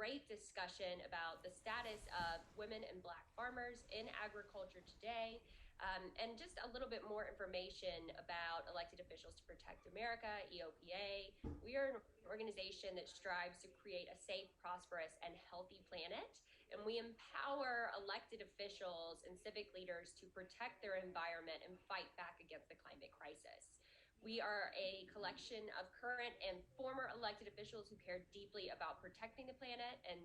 great discussion about the status of women and Black farmers in agriculture today, and just a little bit more information about elected officials to protect America, EOPA. We are an organization that strives to create a safe, prosperous, and healthy planet, and we empower elected officials and civic leaders to protect their environment and fight back against the climate crisis. We are a collection of current and former elected officials who care deeply about protecting the planet and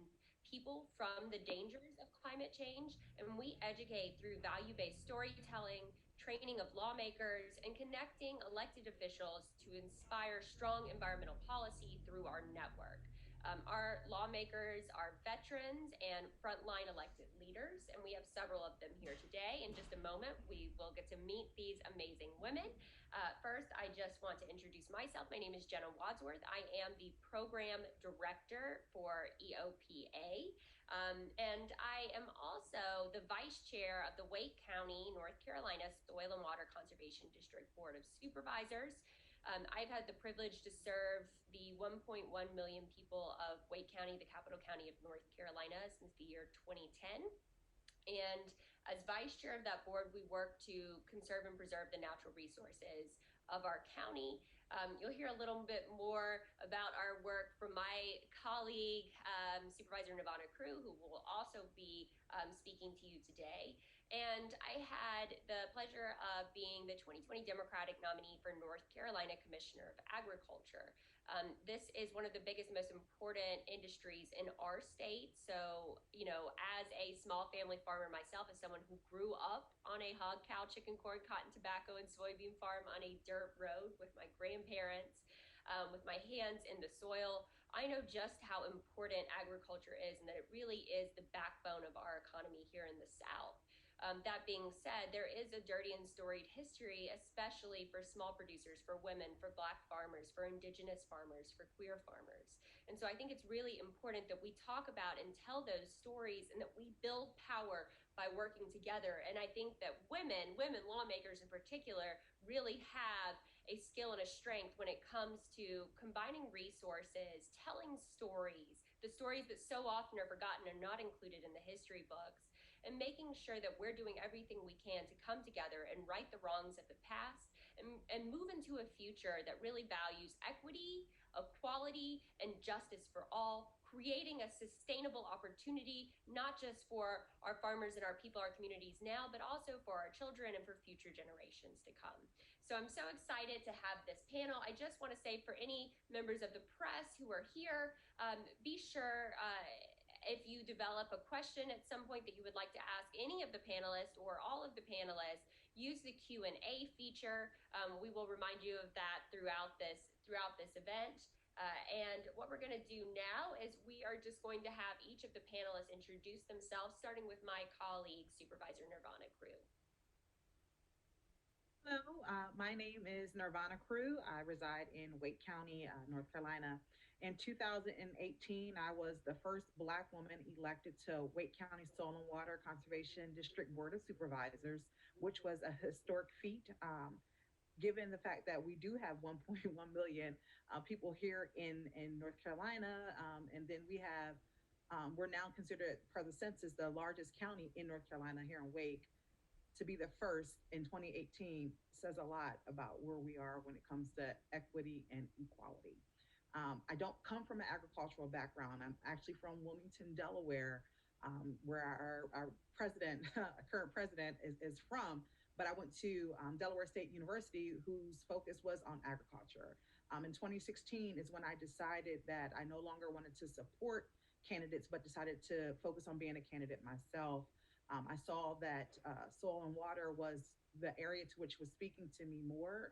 people from the dangers of climate change, and we educate through value-based storytelling, training of lawmakers, and connecting elected officials to inspire strong environmental policy through our network. Our lawmakers are veterans and frontline elected leaders, and we have several of them here today. In just a moment, we will get to meet these amazing women. First, I just want to introduce myself. My name is Jenna Wadsworth. I am the program director for EOPA, and I am also the vice chair of the Wake County, North Carolina Soil and Water Conservation District Board of Supervisors. I've had the privilege to serve the 1.1 million people of Wake County, the capital county of North Carolina, since the year 2010. And as vice chair of that board, we work to conserve and preserve the natural resources of our county. You'll hear a little bit more about our work from my colleague, Supervisor Nirvana Crew, who will also be speaking to you today. And I had the pleasure of being the 2020 Democratic nominee for North Carolina Commissioner of Agriculture. This is one of the biggest, most important industries in our state. So, you know, as a small family farmer myself, as someone who grew up on a hog, cow, chicken, corn, cotton, tobacco, and soybean farm on a dirt road with my grandparents, with my hands in the soil, I know just how important agriculture is and that it really is the backbone of our economy here in the South. That being said, there is a dirty and storied history, especially for small producers, for women, for Black farmers, for Indigenous farmers, for queer farmers. And so I think it's really important that we talk about and tell those stories and that we build power by working together. And I think that women lawmakers in particular, really have a skill and a strength when it comes to combining resources, telling stories, the stories that so often are forgotten and not included in the history books, and making sure that we're doing everything we can to come together and right the wrongs of the past and move into a future that really values equity, equality, and justice for all, creating a sustainable opportunity, not just for our farmers and our people, our communities now, but also for our children and for future generations to come. So I'm so excited to have this panel. I just want to say, for any members of the press who are here, be sure if you develop a question at some point that you would like to ask any of the panelists or all of the panelists, use the Q&A feature. We will remind you of that throughout this event. And what we're going to do now is we are just going to have each of the panelists introduce themselves, starting with my colleague, Supervisor Nirvana Crew. Hello, my name is Nirvana Crew. I reside in Wake County, North Carolina. In 2018, I was the first Black woman elected to Wake County Soil and Water Conservation District Board of Supervisors, which was a historic feat, given the fact that we do have 1.1 million people here in North Carolina. And then we have, we're now considered, per the census, the largest county in North Carolina here in Wake. To be the first in 2018 says a lot about where we are when it comes to equity and equality. I don't come from an agricultural background. I'm actually from Wilmington, Delaware, where our president, current president, is from. But I went to Delaware State University, whose focus was on agriculture. In 2016 is when I decided that I no longer wanted to support candidates, but decided to focus on being a candidate myself. I saw that soil and water was the area to which was speaking to me more.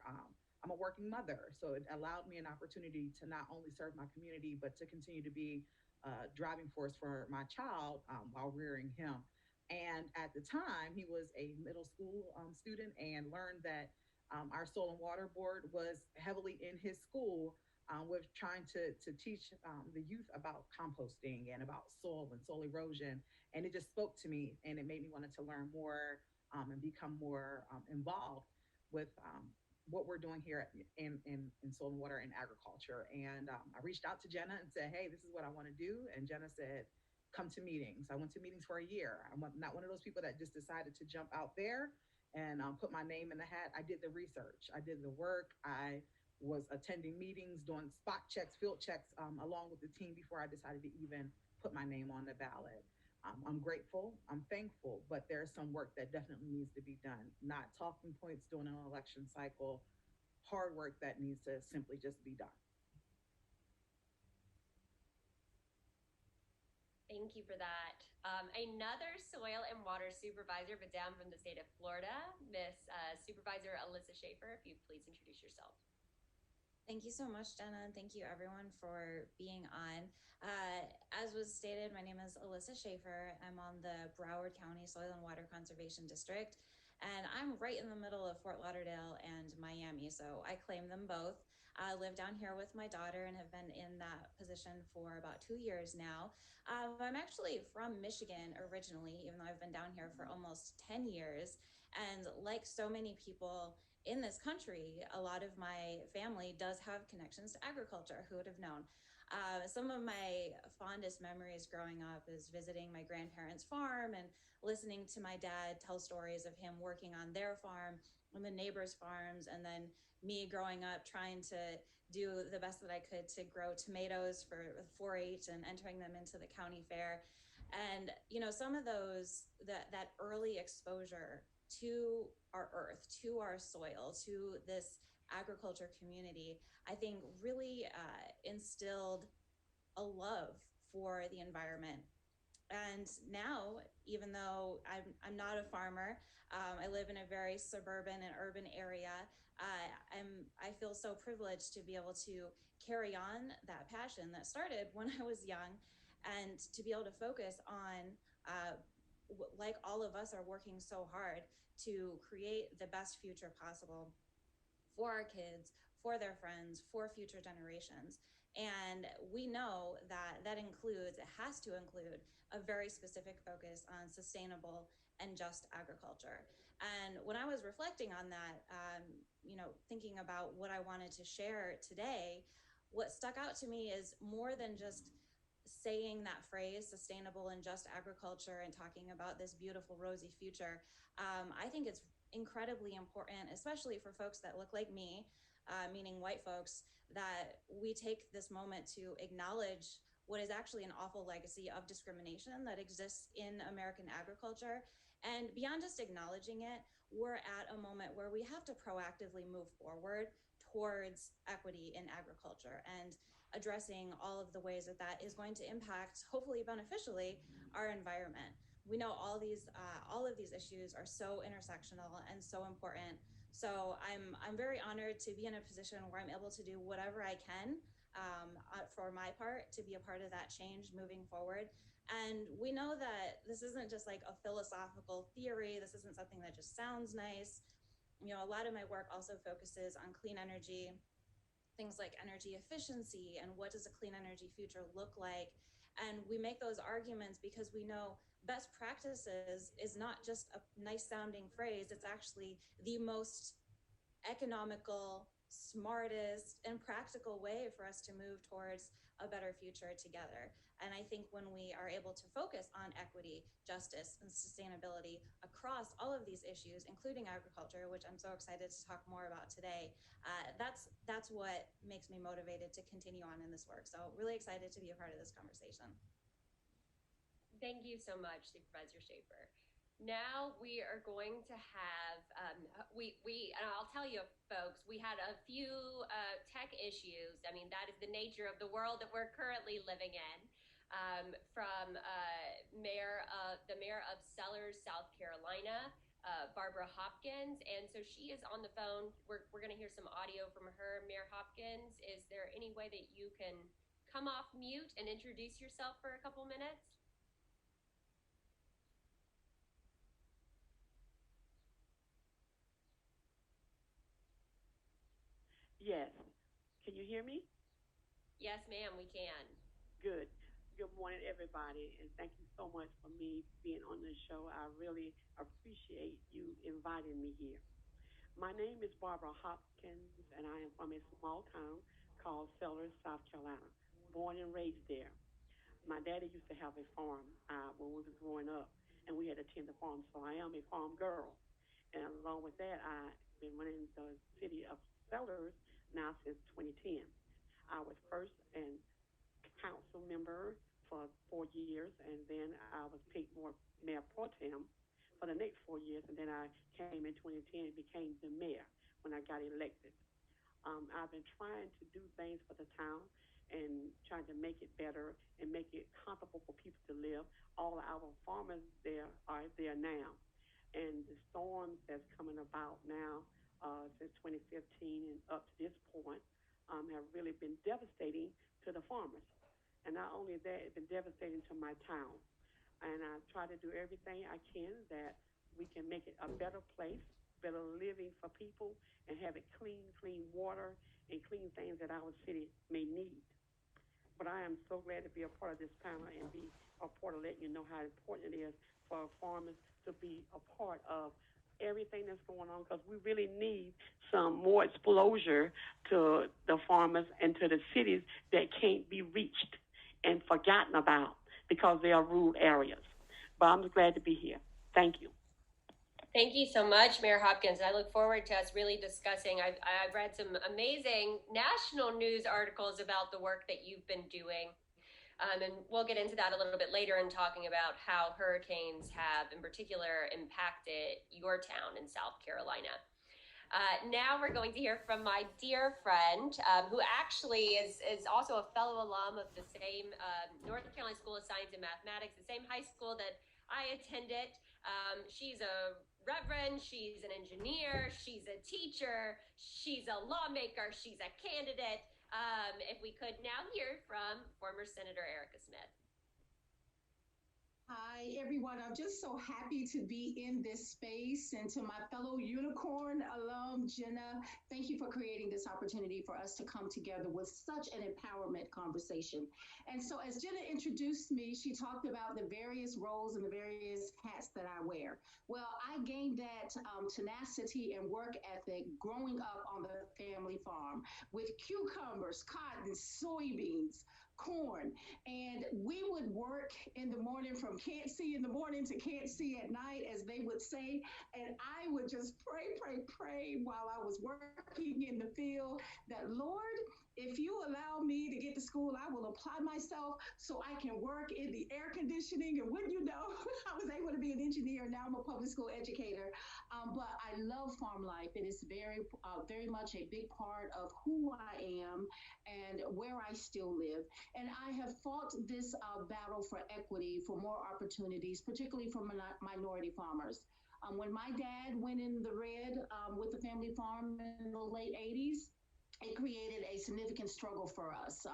I'm a working mother, so it allowed me an opportunity to not only serve my community, but to continue to be a driving force for my child while rearing him. And at the time, he was a middle school student, and learned that our soil and water board was heavily in his school with trying to teach the youth about composting and about soil and soil erosion. And it just spoke to me, and it made me want to learn more and become more involved with what we're doing here in soil and water and agriculture. And I reached out to Jenna and said, hey, this is what I want to do. And Jenna said, come to meetings. I went to meetings for a year. I'm not one of those people that just decided to jump out there and put my name in the hat. I did the research, I did the work. I was attending meetings, doing spot checks, field checks, along with the team before I decided to even put my name on the ballot. I'm grateful, I'm thankful, but there's some work that definitely needs to be done. Not talking points during an election cycle, hard work that needs to simply just be done. Thank you for that. Another soil and water supervisor, but down from the state of Florida, Miss Supervisor Alyssa Schaefer, if you'd please introduce yourself. Thank you so much, Jenna, and thank you everyone for being on. As was stated, my name is Alyssa Schaefer. I'm on the Broward County Soil and Water Conservation District, and I'm right in the middle of Fort Lauderdale and Miami, so I claim them both. I live down here with my daughter and have been in that position for about 2 years now. I'm actually from Michigan originally, even though I've been down here for almost 10 years. And like so many people in this country, a lot of my family does have connections to agriculture. Who would have known? Some of my fondest memories growing up is visiting my grandparents' farm and listening to my dad tell stories of him working on their farm and the neighbors' farms, and then me growing up trying to do the best that I could to grow tomatoes for 4-H and entering them into the county fair. And some of those that early exposure to our earth, to our soil, to this agriculture community, I think really instilled a love for the environment. And now, even though I'm not a farmer, I live in a very suburban and urban area. I feel so privileged to be able to carry on that passion that started when I was young, and to be able to focus on, like all of us are working so hard to create the best future possible for our kids, for their friends, for future generations. And we know that that includes, it has to include, a very specific focus on sustainable and just agriculture. And when I was reflecting on that, thinking about what I wanted to share today, what stuck out to me is more than just saying that phrase, sustainable and just agriculture, and talking about this beautiful, rosy future. I think it's incredibly important, especially for folks that look like me, meaning white folks, that we take this moment to acknowledge what is actually an awful legacy of discrimination that exists in American agriculture. And beyond just acknowledging it, we're at a moment where we have to proactively move forward towards equity in agriculture and addressing all of the ways that that is going to impact, hopefully beneficially, our environment. We know all of these issues are so intersectional and so important. So I'm very honored to be in a position where I'm able to do whatever I can, for my part, to be a part of that change moving forward. And we know that this isn't just like a philosophical theory. This isn't something that just sounds nice. A lot of my work also focuses on clean energy, things like energy efficiency, and what does a clean energy future look like. And we make those arguments because we know best practices is not just a nice sounding phrase. It's actually the most economical, smartest, and practical way for us to move towards a better future together. And I think when we are able to focus on equity, justice, and sustainability across all of these issues, including agriculture, which I'm so excited to talk more about today, that's what makes me motivated to continue on in this work. So really excited to be a part of this conversation. Thank you so much, Supervisor Schaefer. Now we are going to have, and I'll tell you folks, we had a few tech issues. I mean, that is the nature of the world that we're currently living in. From the mayor of Sellers, South Carolina, Barbara Hopkins. And so she is on the phone. We're going to hear some audio from her. Mayor Hopkins, is there any way that you can come off mute and introduce yourself for a couple minutes? Yes. Can you hear me? Yes, ma'am, we can. Good. Good morning, everybody, and thank you so much for me being on the show. I really appreciate you inviting me here. My name is Barbara Hopkins, and I am from a small town called Sellers, South Carolina. Born and raised there. My daddy used to have a farm when we was growing up, and we had to tend the farm. So I am a farm girl, and along with that, I've been running the city of Sellers now since 2010. I was first and council member for 4 years, and then I was picked more mayor pro tem for the next 4 years, and then I came in 2010 and became the mayor when I got elected. I've been trying to do things for the town and trying to make it better and make it comfortable for people to live. All our farmers there are there now, and the storms that's coming about now since 2015 and up to this point have really been devastating to the farmers. And not only that, it's been devastating to my town. And I try to do everything I can that we can make it a better place, better living for people, and have it clean water, and clean things that our city may need. But I am so glad to be a part of this panel and be a part of letting you know how important it is for farmers to be a part of everything that's going on, because we really need some more exposure to the farmers and to the cities that can't be reached and forgotten about because they are rural areas. But I'm just glad to be here. Thank you. Thank you so much, Mayor Hopkins. I look forward to us really discussing. I've read some amazing national news articles about the work that you've been doing. And we'll get into that a little bit later in talking about how hurricanes have, in particular, impacted your town in South Carolina. Now we're going to hear from my dear friend, who actually is also a fellow alum of the same North Carolina School of Science and Mathematics, the same high school that I attended. She's a reverend, she's an engineer, she's a teacher, she's a lawmaker, she's a candidate. If we could now hear from former Senator Erica Smith. Hi, everyone. I'm just so happy to be in this space. And to my fellow unicorn alum, Jenna, thank you for creating this opportunity for us to come together with such an empowerment conversation. And so as Jenna introduced me, she talked about the various roles and the various hats that I wear. Well, I gained that tenacity and work ethic growing up on the family farm with cucumbers, cotton, soybeans, corn, and we would work in the morning from can't see in the morning to can't see at night, as they would say, and I would just pray while I was working in the field that, Lord, if you allow me to get to school, I will apply myself so I can work in the air conditioning. And wouldn't you know, I was able to be an engineer. Now I'm a public school educator. But I love farm life. It is very much a big part of who I am and where I still live. And I have fought this battle for equity, for more opportunities, particularly for minority farmers. When my dad went in the red with the family farm in the late 80s, it created a significant struggle for us.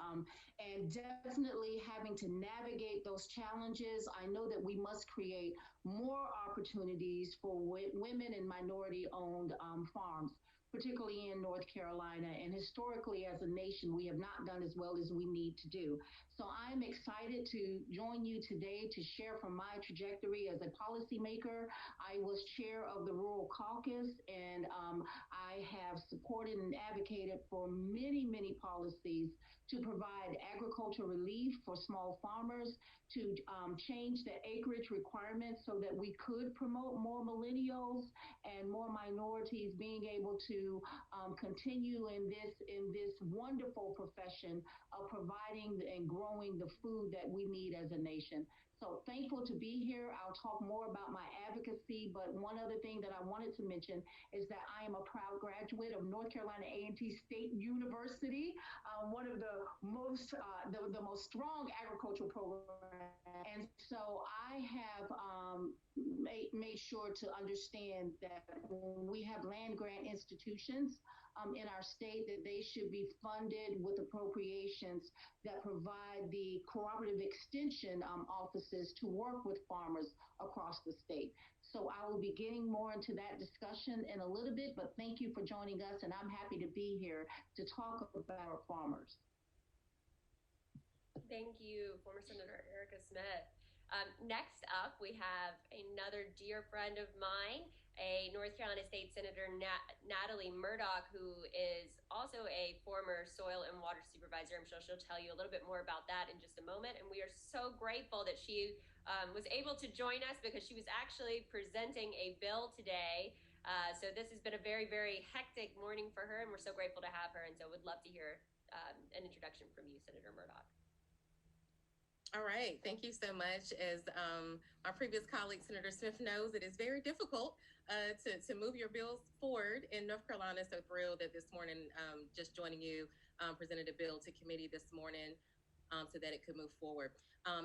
And definitely having to navigate those challenges, I know that we must create more opportunities for women and minority owned farms, particularly in North Carolina. And historically, as a nation, we have not done as well as we need to do. So I'm excited to join you today to share from my trajectory as a policymaker. I was chair of the Rural Caucus, and I have supported and advocated for many policies to provide agricultural relief for small farmers, to change the acreage requirements so that we could promote more millennials and more minorities being able to continue in this wonderful profession of providing and growing the food that we need as a nation. So thankful to be here. I'll talk more about my advocacy, but one other thing that I wanted to mention is that I am a proud graduate of North Carolina A&T State University, one of the most strong agricultural programs. And so I have made sure to understand that when we have land grant institutions in our state, that they should be funded with appropriations that provide the cooperative extension offices to work with farmers across the state. So I will be getting more into that discussion in a little bit, but thank you for joining us, and I'm happy to be here to talk about our farmers. Thank you, former Senator Erica Smith. Next up, we have another dear friend of mine, a North Carolina State Senator Natalie Murdock, who is also a former soil and water supervisor. I'm sure she'll tell you a little bit more about that in just a moment. And we are so grateful that she was able to join us because she was actually presenting a bill today. So this has been a very, very hectic morning for her, and we're so grateful to have her. And so would love to hear an introduction from you, Senator Murdock. All right, thank you so much. As our previous colleague, Senator Smith, knows, it is very difficult to move your bills forward in North Carolina. So thrilled that this morning, just joining you, presented a bill to committee this morning so that it could move forward.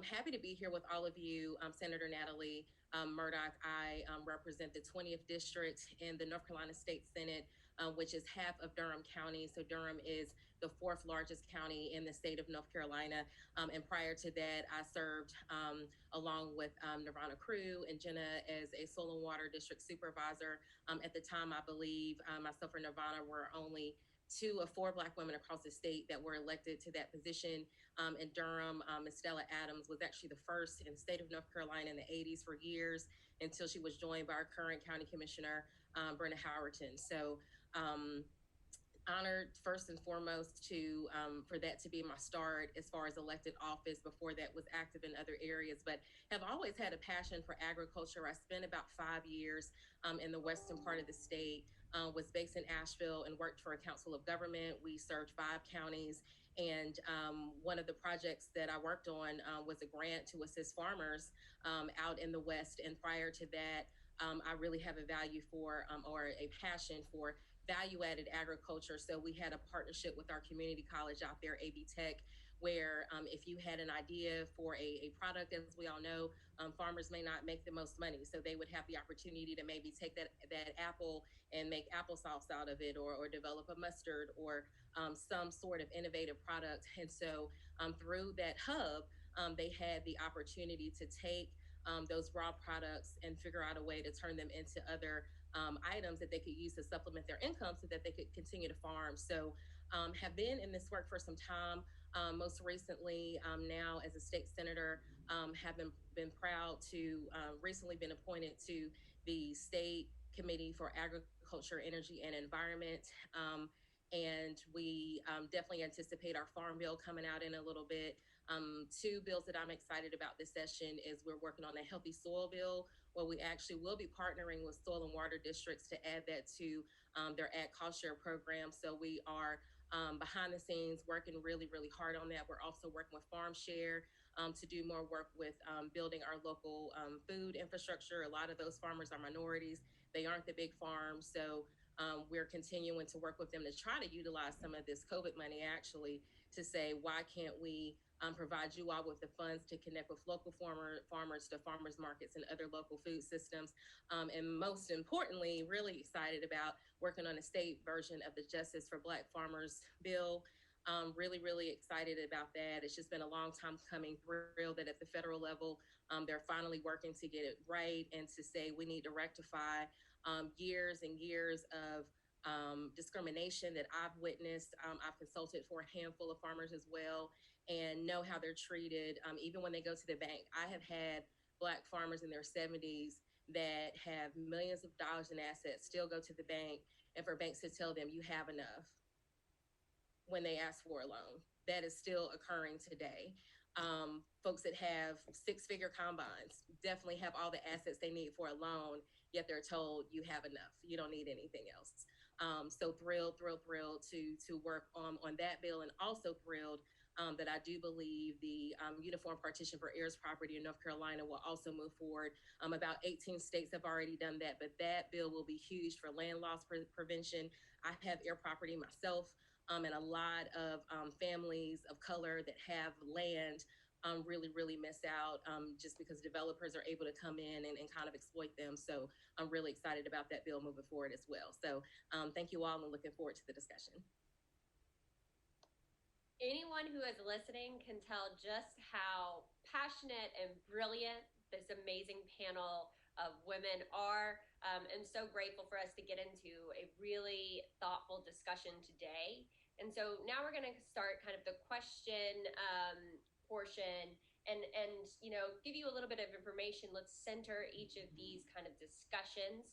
Happy to be here with all of you. Senator Natalie Murdock. I represent the 20th District in the North Carolina State Senate, which is half of Durham County. So Durham is the 4th largest county in the state of North Carolina. And prior to that, I served along with Nirvana Crew and Jenna as a soil and water district supervisor. At the time, I believe myself and Nirvana were only 2 of 4 Black women across the state that were elected to that position. In Durham, Ms. Stella Adams was actually the first in the state of North Carolina in the 80s for years until she was joined by our current county commissioner, Brenda Howerton. So honored first and foremost to for that to be my start as far as elected office. Before that was active in other areas, but have always had a passion for agriculture. I spent about 5 years in the western part of the state, was based in Asheville and worked for a council of government. We served 5 counties. And one of the projects that I worked on was a grant to assist farmers out in the West. And prior to that, I really have a value for or a passion for value-added agriculture. So we had a partnership with our community college out there, AB Tech, where if you had an idea for a product, as we all know, farmers may not make the most money. So they would have the opportunity to maybe take that apple and make applesauce out of it, or develop a mustard, or some sort of innovative product. And so through that hub, they had the opportunity to take those raw products and figure out a way to turn them into other items that they could use to supplement their income so that they could continue to farm. So have been in this work for some time. Most recently, now as a state senator, have been proud to recently been appointed to the State Committee for Agriculture, Energy, and Environment. And we definitely anticipate our farm bill coming out in a little bit. 2 bills that I'm excited about this session is we're working on a healthy soil bill, where we actually will be partnering with soil and water districts to add that to their ag cost share program. So we are behind the scenes working really, really hard on that. We're also working with Farm Share to do more work with building our local food infrastructure. A lot of those farmers are minorities. They aren't the big farms. So we're continuing to work with them to try to utilize some of this COVID money actually to say, why can't we provide you all with the funds to connect with local farmers to farmers markets and other local food systems. And most importantly, really excited about working on a state version of the Justice for Black Farmers bill. Really, really excited about that. It's just been a long time coming. Thrilled that at the federal level, they're finally working to get it right and to say we need to rectify years and years of discrimination that I've witnessed. I've consulted for a handful of farmers as well, and know how they're treated. Even when they go to the bank, I have had Black farmers in their 70s that have millions of dollars in assets still go to the bank, and for banks to tell them you have enough when they ask for a loan. That is still occurring today. Folks that have 6-figure combines definitely have all the assets they need for a loan, yet they're told you have enough. You don't need anything else. So thrilled to work on that bill, and also thrilled that I do believe the uniform partition for heirs property in North Carolina will also move forward. About 18 states have already done that, but that bill will be huge for land loss prevention. I have heir property myself, and a lot of families of color that have land really miss out just because developers are able to come in and kind of exploit them. So I'm really excited about that bill moving forward as well. So thank you all, and looking forward to the discussion. Anyone who is listening can tell just how passionate and brilliant this amazing panel of women are. I'm so grateful for us to get into a really thoughtful discussion today. And so now we're going to start kind of the question portion and give you a little bit of information. Let's center each of these kind of discussions.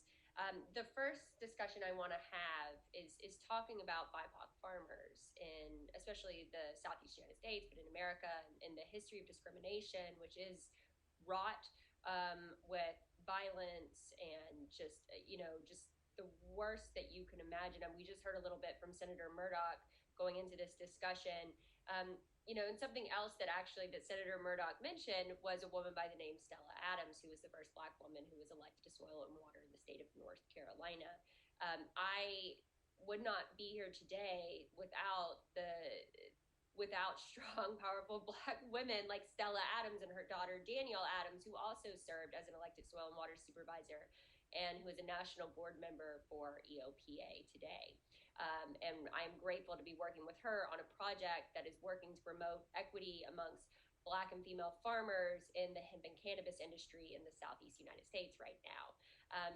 The first discussion I want to have is talking about BIPOC farmers in especially the Southeast United States, but in America, and the history of discrimination, which is wrought with violence and just just the worst that you can imagine. And we just heard a little bit from Senator Murdoch going into this discussion. And something else that Senator Murdoch mentioned was a woman by the name Stella Adams, who was the first Black woman who was elected to Soil and Water in the state of North Carolina. I would not be here today without strong, powerful Black women like Stella Adams and her daughter Danielle Adams, who also served as an elected soil and water supervisor and who is a national board member for EOPA today. And I'm grateful to be working with her on a project that is working to promote equity amongst Black and female farmers in the hemp and cannabis industry in the Southeast United States right now.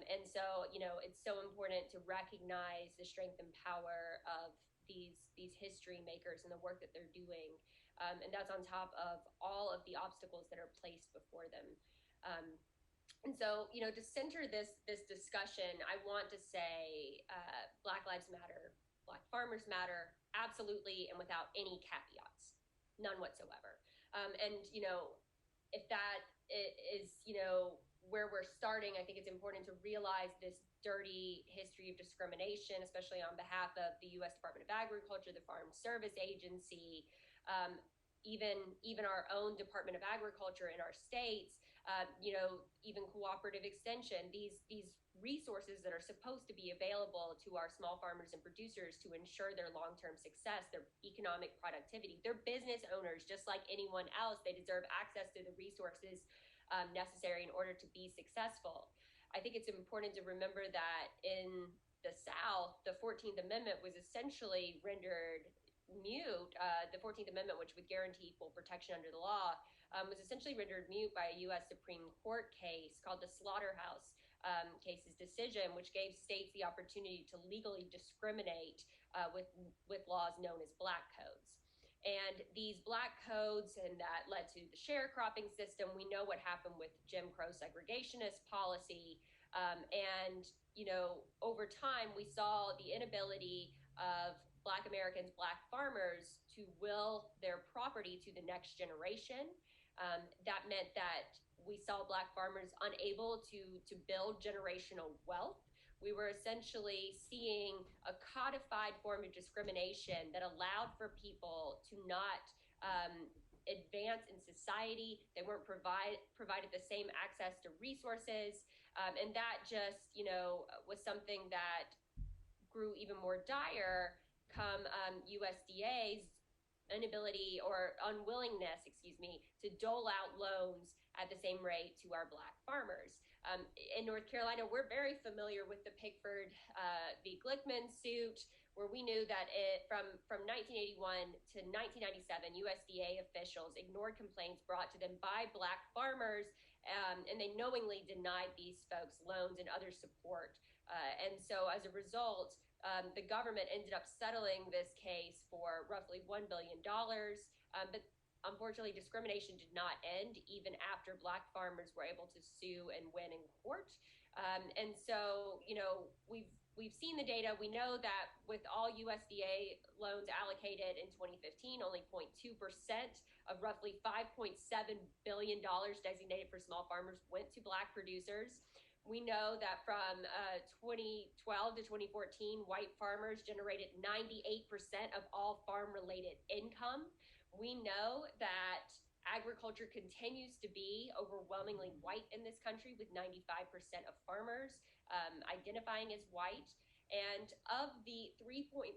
And so, it's so important to recognize the strength and power of these history makers and the work that they're doing. And that's on top of all of the obstacles that are placed before them. And so, to center this discussion, I want to say Black Lives Matter, Black farmers matter, absolutely, and without any caveats, none whatsoever. And, if that is, where we're starting, I think it's important to realize this dirty history of discrimination, especially on behalf of the U.S. Department of Agriculture, the Farm Service Agency, even our own Department of Agriculture in our states, even cooperative extension, these resources that are supposed to be available to our small farmers and producers to ensure their long-term success, their economic productivity. They're business owners just like anyone else. They deserve access to the resources necessary in order to be successful. I think it's important to remember that in the South, the 14th Amendment was essentially rendered mute. The 14th Amendment, which would guarantee equal protection under the law, was essentially rendered mute by a U.S. Supreme Court case called the Slaughterhouse case's decision, which gave states the opportunity to legally discriminate with laws known as black codes. And these black codes, and that led to the sharecropping system. We know what happened with Jim Crow segregationist policy. And, over time, we saw the inability of Black Americans, Black farmers, to will their property to the next generation. That meant that we saw Black farmers unable to build generational wealth. We were essentially seeing a codified form of discrimination that allowed for people to not advance in society. They weren't provided the same access to resources. And that just, was something that grew even more dire come USDA's inability or unwillingness, to dole out loans at the same rate to our Black farmers. In North Carolina, we're very familiar with the Pickford v. Glickman suit, where we knew that from 1981 to 1997, USDA officials ignored complaints brought to them by Black farmers, and they knowingly denied these folks loans and other support. And so as a result, the government ended up settling this case for roughly $1 billion. But unfortunately, discrimination did not end even after Black farmers were able to sue and win in court. And so, we've seen the data. We know that with all USDA loans allocated in 2015, only 0.2% of roughly $5.7 billion designated for small farmers went to Black producers. We know that from 2012 to 2014, white farmers generated 98% of all farm-related income. We know that agriculture continues to be overwhelmingly white in this country, with 95% of farmers identifying as white. And of the 3.4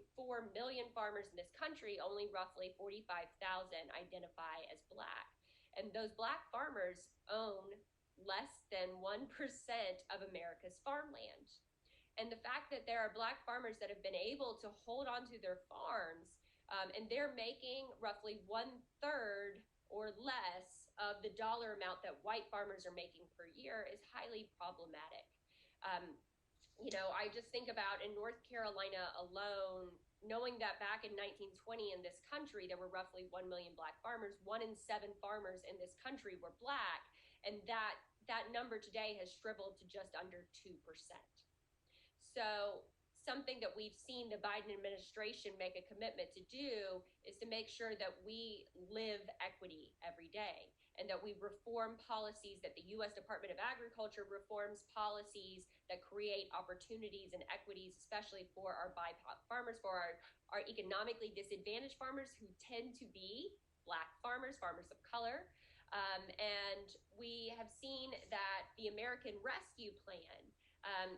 million farmers in this country, only roughly 45,000 identify as Black. And those Black farmers own less than 1% of America's farmland. And the fact that there are Black farmers that have been able to hold on to their farms, and they're making roughly 1/3 or less of the dollar amount that white farmers are making per year is highly problematic. I just think about in North Carolina alone, knowing that back in 1920 in this country, there were roughly 1 million Black farmers. 1 in 7 farmers in this country were Black. And that number today has shriveled to just under 2%. so something that we've seen the Biden administration make a commitment to do is to make sure that we live equity every day, and that we reform policies, that the U.S. Department of Agriculture reforms policies that create opportunities and equities, especially for our BIPOC farmers, for our economically disadvantaged farmers who tend to be Black farmers, farmers of color. And we have seen that the American Rescue Plan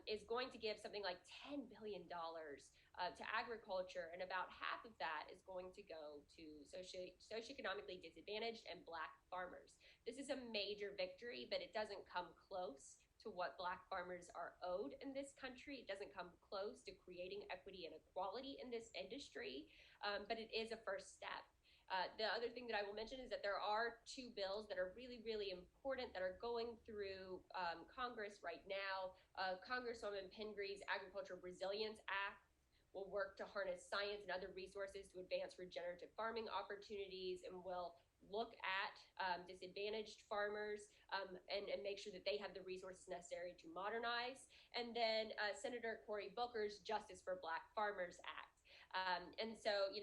is going to give something like $10 billion to agriculture, and about half of that is going to go to socioeconomically disadvantaged and Black farmers. This is a major victory, but it doesn't come close to what Black farmers are owed in this country. It doesn't come close to creating equity and equality in this industry, but it is a first step. The other thing that I will mention is that there are two bills that are really, really important that are going through Congress right now. Congresswoman Pingree's Agricultural Resilience Act will work to harness science and other resources to advance regenerative farming opportunities, and will look at disadvantaged farmers and make sure that they have the resources necessary to modernize. And then Senator Cory Booker's Justice for Black Farmers Act. And so,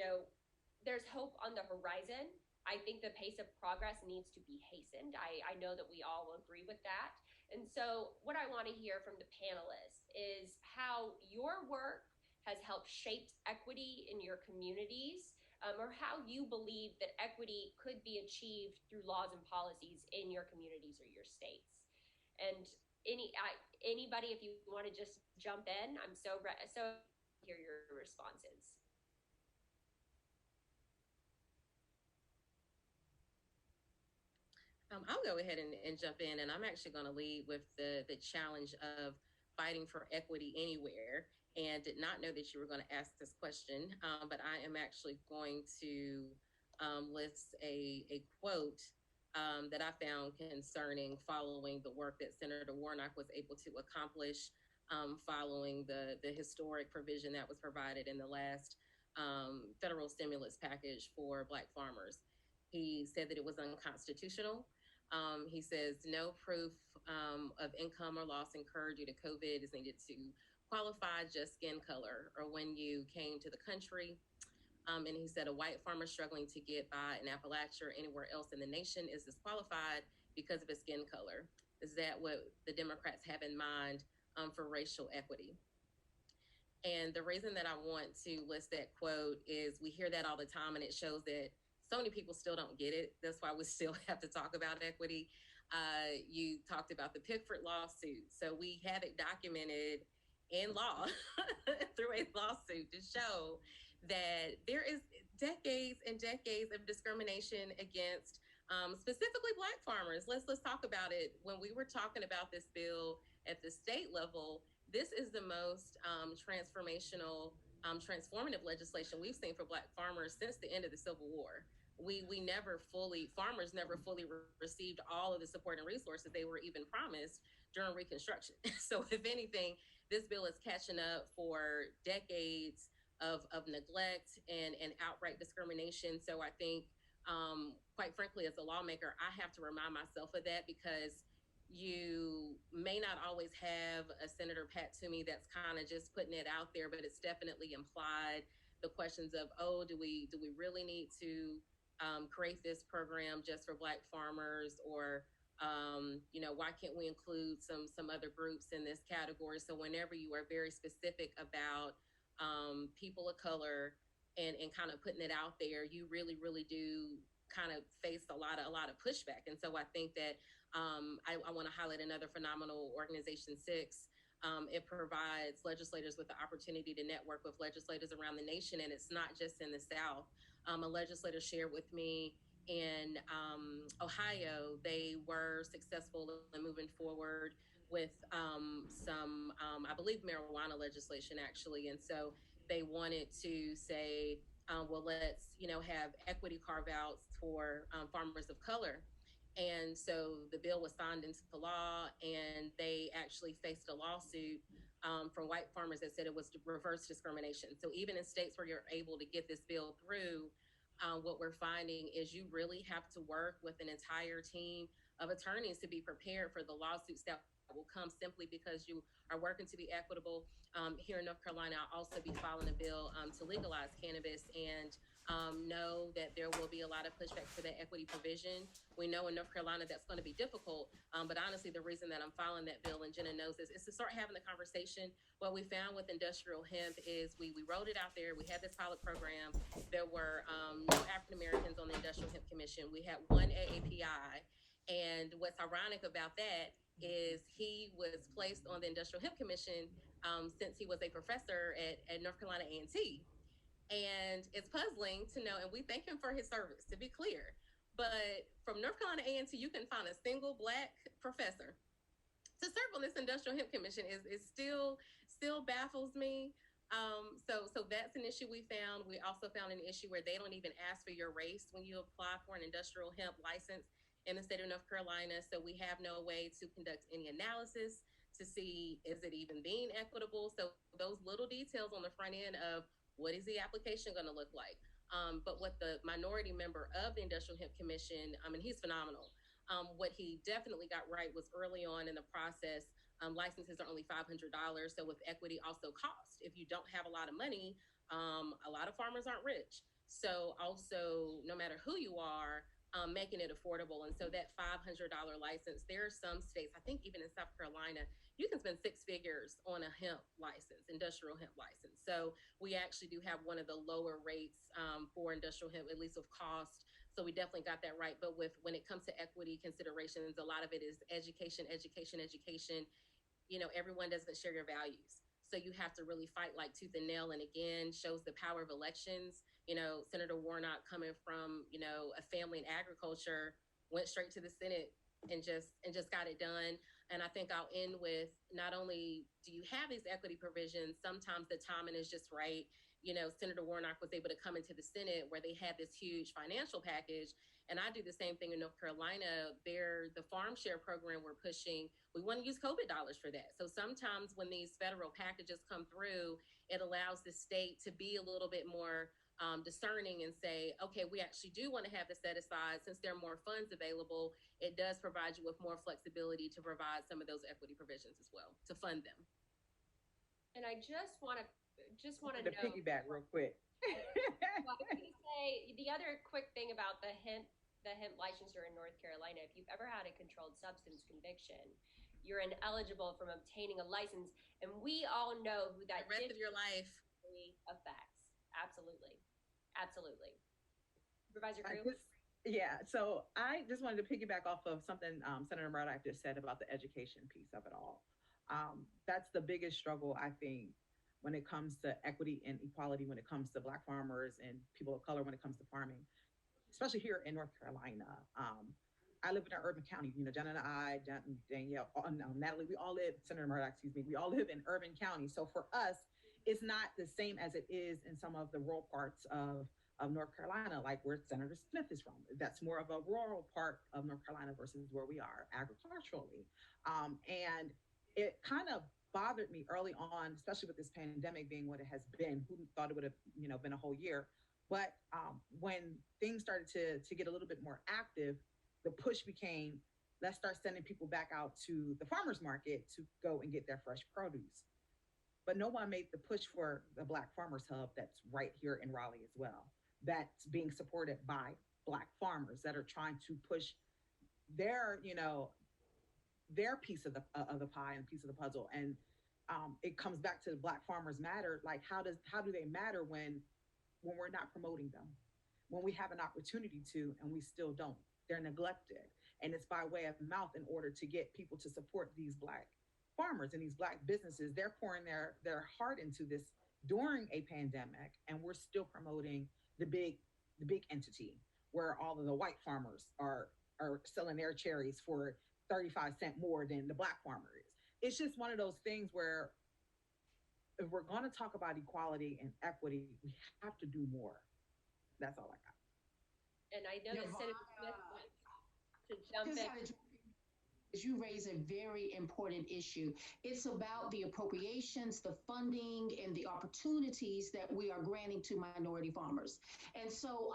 there's hope on the horizon. I think the pace of progress needs to be hastened. I know that we all agree with that. And so what I want to hear from the panelists is how your work has helped shape equity in your communities, or how you believe that equity could be achieved through laws and policies in your communities or your states. And anybody, if you want to just jump in, I'm so hear your responses. I'll go ahead and jump in, and I'm actually going to lead with the challenge of fighting for equity anywhere. And did not know that you were going to ask this question, but I am actually going to list a quote that I found concerning following the work that Senator Warnock was able to accomplish following the historic provision that was provided in the last federal stimulus package for Black farmers. He said that it was unconstitutional. He says no proof of income or loss incurred due to COVID is needed to qualify, just skin color or when you came to the country. And he said a white farmer struggling to get by in Appalachia or anywhere else in the nation is disqualified because of his skin color. Is that what the Democrats have in mind for racial equity? And the reason that I want to list that quote is we hear that all the time, and it shows that so many people still don't get it. That's why we still have to talk about equity. You talked about the Pickford lawsuit. So we have it documented in law through a lawsuit to show that there is decades and decades of discrimination against specifically Black farmers. Let's talk about it. When we were talking about this bill at the state level, this is the most transformative legislation we've seen for Black farmers since the end of the Civil War. Farmers never fully received all of the support and resources they were even promised during Reconstruction. So if anything, this bill is catching up for decades of neglect and outright discrimination. So I think, quite frankly, as a lawmaker, I have to remind myself of that, because you may not always have a Senator Pat Toomey that's kind of just putting it out there, but it's definitely implied. The questions of, do we really need to create this program just for Black farmers, or why can't we include some other groups in this category? So whenever you are very specific about people of color and kind of putting it out there, you really, really do kind of face a lot of pushback. And so I think that I want to highlight another phenomenal organization, SIX. It provides legislators with the opportunity to network with legislators around the nation, and it's not just in the South. A legislator shared with me in Ohio, they were successful in moving forward with some, I believe, marijuana legislation, actually. And so they wanted to say, well, let's, have equity carve-outs for farmers of color. And so the bill was signed into law, and they actually faced a lawsuit from white farmers that said it was reverse discrimination. So even in states where you're able to get this bill through, what we're finding is you really have to work with an entire team of attorneys to be prepared for the lawsuits that will come simply because you are working to be equitable. Here in North Carolina, I'll also be filing a bill to legalize cannabis, and know that there will be a lot of pushback for that equity provision. We know in North Carolina that's going to be difficult, but honestly, the reason that I'm filing that bill, and Jenna knows this, is to start having the conversation. What we found with industrial hemp is we rolled it out there. We had this pilot program. There were no African Americans on the Industrial Hemp Commission. We had one AAPI, and what's ironic about that is he was placed on the Industrial Hemp Commission since he was a professor at North Carolina A&T. And it's puzzling to know, and we thank him for his service, to be clear. But from North Carolina A&T, you can find a single Black professor to serve on this Industrial Hemp Commission is still baffles me. So that's an issue we found. We also found an issue where they don't even ask for your race when you apply for an industrial hemp license in the state of North Carolina. So we have no way to conduct any analysis to see, is it even being equitable? So those little details on the front end of what is the application going to look like? But what the minority member of the Industrial Hemp Commission, and he's phenomenal. What he definitely got right was early on in the process, licenses are only $500. So with equity also cost, if you don't have a lot of money, a lot of farmers aren't rich. So also, no matter who you are, making it affordable. And so that $500 license, there are some states, I think even in South Carolina, you can spend 6 figures on a hemp license, industrial hemp license. So we actually do have one of the lower rates for industrial hemp, at least of cost. So we definitely got that right. But when it comes to equity considerations, a lot of it is education. You know, everyone doesn't share your values. So you have to really fight like tooth and nail. And again, shows the power of elections. You know, Senator Warnock, coming from, you know, a family in agriculture, went straight to the Senate and just got it done. And I think I'll end with, not only do you have these equity provisions, sometimes the timing is just right. You know, Senator Warnock was able to come into the Senate where they had this huge financial package. And I do the same thing in North Carolina. The farm share program we're pushing, we want to use COVID dollars for that. So sometimes when these federal packages come through, it allows the state to be a little bit more discerning and say, okay, we actually do want to have this set aside. Since there are more funds available, it does provide you with more flexibility to provide some of those equity provisions as well, to fund them. And I just want to know, piggyback real quick. Well, I was going to say the other quick thing about the hemp licensure in North Carolina. If you've ever had a controlled substance conviction, you're ineligible from obtaining a license, and we all know who that the rest of your life affects. Absolutely. Supervisor Crew? So I just wanted to piggyback off of something Senator Murdoch just said about the education piece of it all. That's the biggest struggle, I think, when it comes to equity and equality, when it comes to Black farmers and people of color, when it comes to farming, especially here in North Carolina. I live in an urban county. You know, Jenna and I, Danielle, Natalie, we all live, Senator Murdoch, excuse me, we all live in urban counties. So for us, it's not the same as it is in some of the rural parts of North Carolina, like where Senator Smith is from. That's more of a rural part of North Carolina versus where we are agriculturally. And it kind of bothered me early on, especially with this pandemic being what it has been. Who thought it would have, been a whole year? But when things started to get a little bit more active, the push became, let's start sending people back out to the farmers market to go and get their fresh produce. But no one made the push for the Black Farmers Hub that's right here in Raleigh as well. That's being supported by Black farmers that are trying to push their, their piece of the pie and piece of the puzzle. And it comes back to the Black Farmers Matter. Like, how do they matter when we're not promoting them, when we have an opportunity to, and we still don't? They're neglected, and it's by way of mouth in order to get people to support these Black farmers and these Black businesses. They're pouring their heart into this during a pandemic, and we're still promoting the big entity where all of the white farmers are selling their cherries for 35 cents more than the Black farmer is. It's just one of those things where if we're going to talk about equality and equity, we have to do more. That's all I got. And I know that Senator Smith wants to jump in. You raise a very important issue. It's about the appropriations, the funding, and the opportunities that we are granting to minority farmers. And so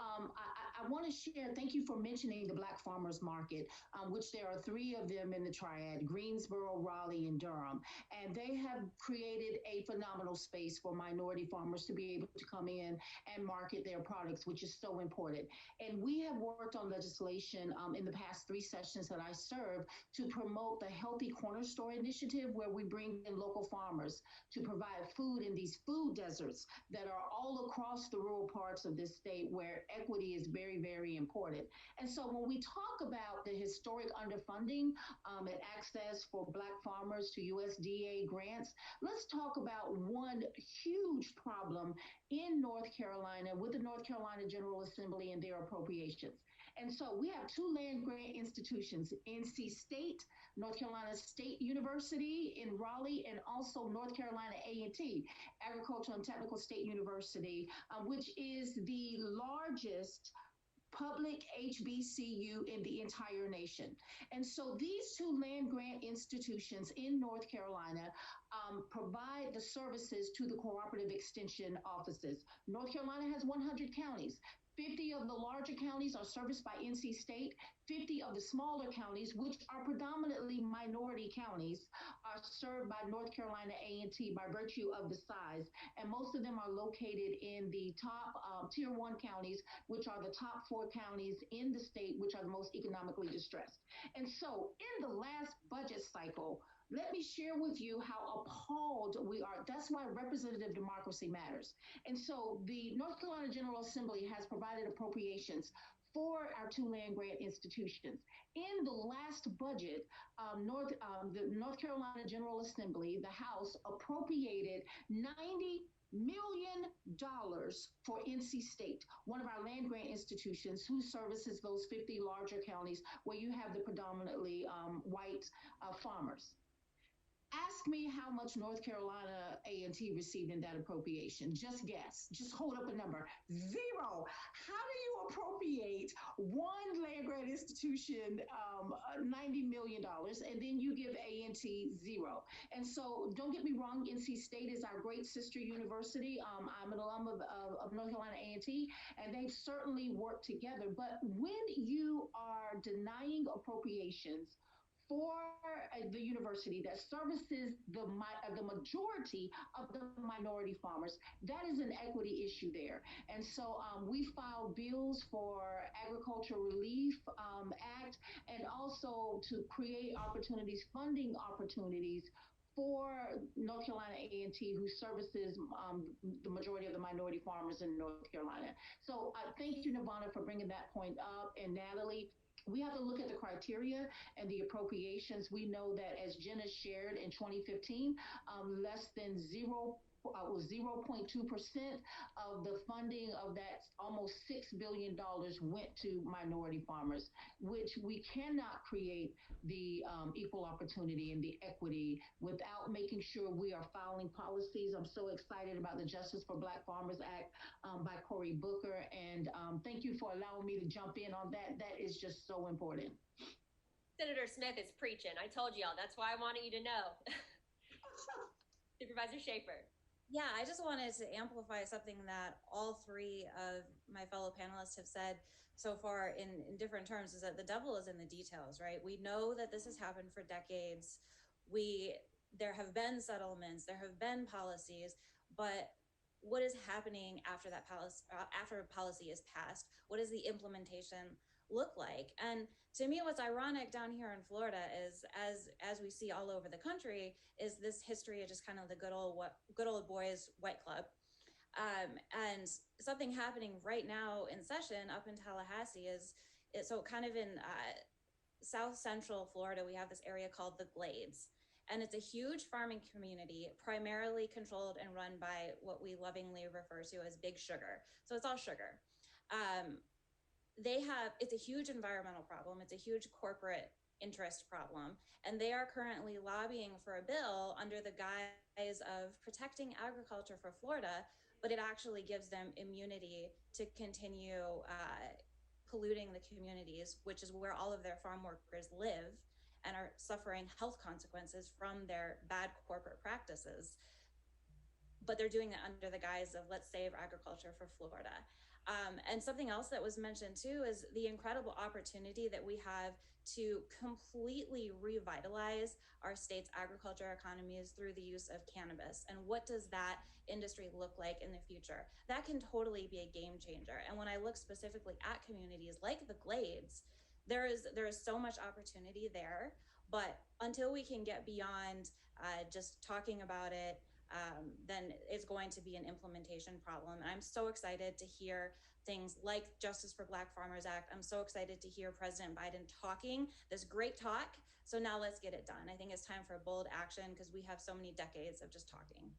I want to share, thank you for mentioning the Black Farmers Market, which there are three of them in the triad, Greensboro, Raleigh, and Durham. And they have created a phenomenal space for minority farmers to be able to come in and market their products, which is so important. And we have worked on legislation in the past three sessions that I served to promote the Healthy Corner Store initiative, where we bring in local farmers to provide food in these food deserts that are all across the rural parts of this state, where equity is very, very important. And so when we talk about the historic underfunding and access for Black farmers to USDA grants, let's talk about one huge problem in North Carolina with the North Carolina General Assembly and their appropriations. And so we have two land grant institutions, NC State, North Carolina State University in Raleigh, and also North Carolina A&T, Agricultural and Technical State University, which is the largest public HBCU in the entire nation. And so these two land grant institutions in North Carolina provide the services to the cooperative extension offices. North Carolina has 100 counties. 50 of the larger counties are serviced by NC State. 50 of the smaller counties, which are predominantly minority counties, are served by North Carolina A&T by virtue of the size. And most of them are located in the top tier 1 counties, which are the top 4 counties in the state, which are the most economically distressed. And so in the last budget cycle, let me share with you how appalled we are. That's why representative democracy matters. And so the North Carolina General Assembly has provided appropriations for our two land grant institutions. In the last budget, the North Carolina General Assembly, the House, appropriated $90 million for NC State, one of our land grant institutions who services those 50 larger counties where you have the predominantly white farmers. Ask me how much North Carolina A&T received in that appropriation. Just guess. Just hold up a number. Zero. How do you appropriate one land grant institution $90 million and then you give A&T zero? And so don't get me wrong, NC State is our great sister university. I'm an alum of North Carolina A&T, and they've certainly worked together. But when you are denying appropriations for the university that services the majority of the minority farmers, that is an equity issue there. And so we filed bills for Agriculture Relief Act, and also to create opportunities, funding opportunities for North Carolina A&T, who services the majority of the minority farmers in North Carolina. So thank you, Nirvana, for bringing that point up. And Natalie, we have to look at the criteria and the appropriations. We know that, as Jenna shared in 2015, less than 0.2% of the funding of that almost $6 billion went to minority farmers, which we cannot create the equal opportunity and the equity without making sure we are following policies. I'm so excited about the Justice for Black Farmers Act by Cory Booker. And thank you for allowing me to jump in on that. That is just so important. Senator Smith is preaching. I told y'all. That's why I wanted you to know. Supervisor Schaefer. Yeah, I just wanted to amplify something that all three of my fellow panelists have said so far in different terms, is that the devil is in the details, right? We know that this has happened for decades. There have been settlements, there have been policies, but what is happening after that after policy is passed? What does the implementation look like? And to me, what's ironic down here in Florida is, as we see all over the country, is this history of just kind of the good old boys white club. And something happening right now in session up in Tallahassee is so kind of in South Central Florida, we have this area called the Glades. And it's a huge farming community, primarily controlled and run by what we lovingly refer to as Big Sugar. So it's all sugar. It's a huge environmental problem. It's a huge corporate interest problem. And they are currently lobbying for a bill under the guise of protecting agriculture for Florida, but it actually gives them immunity to continue polluting the communities, which is where all of their farm workers live and are suffering health consequences from their bad corporate practices. But they're doing it under the guise of, let's save agriculture for Florida. And something else that was mentioned too is the incredible opportunity that we have to completely revitalize our state's agriculture economies through the use of cannabis. And what does that industry look like in the future? That can totally be a game changer. And when I look specifically at communities like the Glades, there is so much opportunity there. But until we can get beyond just talking about it, then it's going to be an implementation problem. And I'm so excited to hear things like Justice for Black Farmers Act. I'm so excited to hear President Biden talking this great talk. So now let's get it done. I think it's time for bold action because we have so many decades of just talking.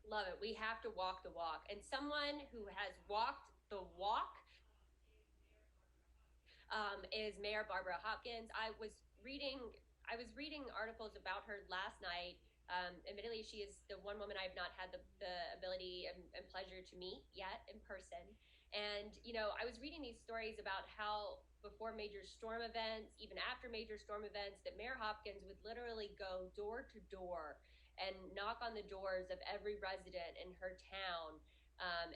Love it. We have to walk the walk. And someone who has walked the walk is Mayor Barbara Hopkins. I was reading articles about her last night. Admittedly, she is the one woman I've not had the ability and pleasure to meet yet in person. And, I was reading these stories about how before major storm events, even after major storm events, that Mayor Hopkins would literally go door to door and knock on the doors of every resident in her town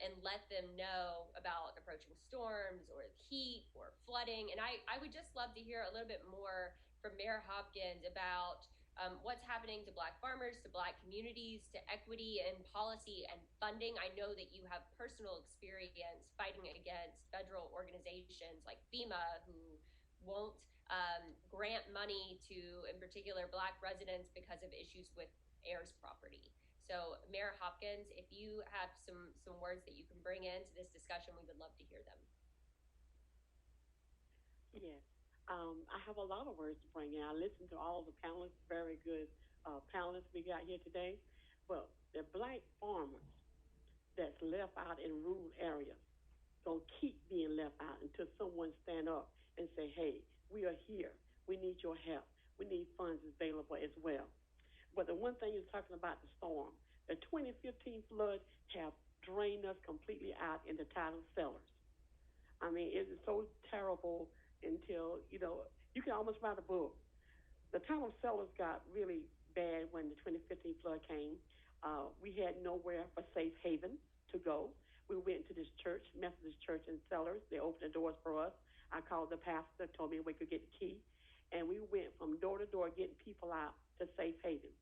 and let them know about approaching storms or heat or flooding. And I would just love to hear a little bit more from Mayor Hopkins about what's happening to Black farmers, to Black communities, to equity and policy and funding. I know that you have personal experience fighting against federal organizations like FEMA who won't grant money to, in particular, Black residents because of issues with heirs property. So, Mayor Hopkins, if you have some words that you can bring into this discussion, we would love to hear them. Yes. I have a lot of words to bring in. I listened to all the panelists, very good panelists we got here today. But the Black farmers that's left out in rural areas gonna keep being left out until someone stand up and say, hey, we are here. We need your help. We need funds available as well. But the one thing you're talking about, the storm, the 2015 flood have drained us completely out in the title sellers. I mean, it is so terrible until, you can almost write a book. The title sellers got really bad when the 2015 flood came. We had nowhere for safe haven to go. We went to this church, Methodist church in Sellers. They opened the doors for us. I called the pastor, told me we could get the key. And we went from door to door getting people out to safe haven.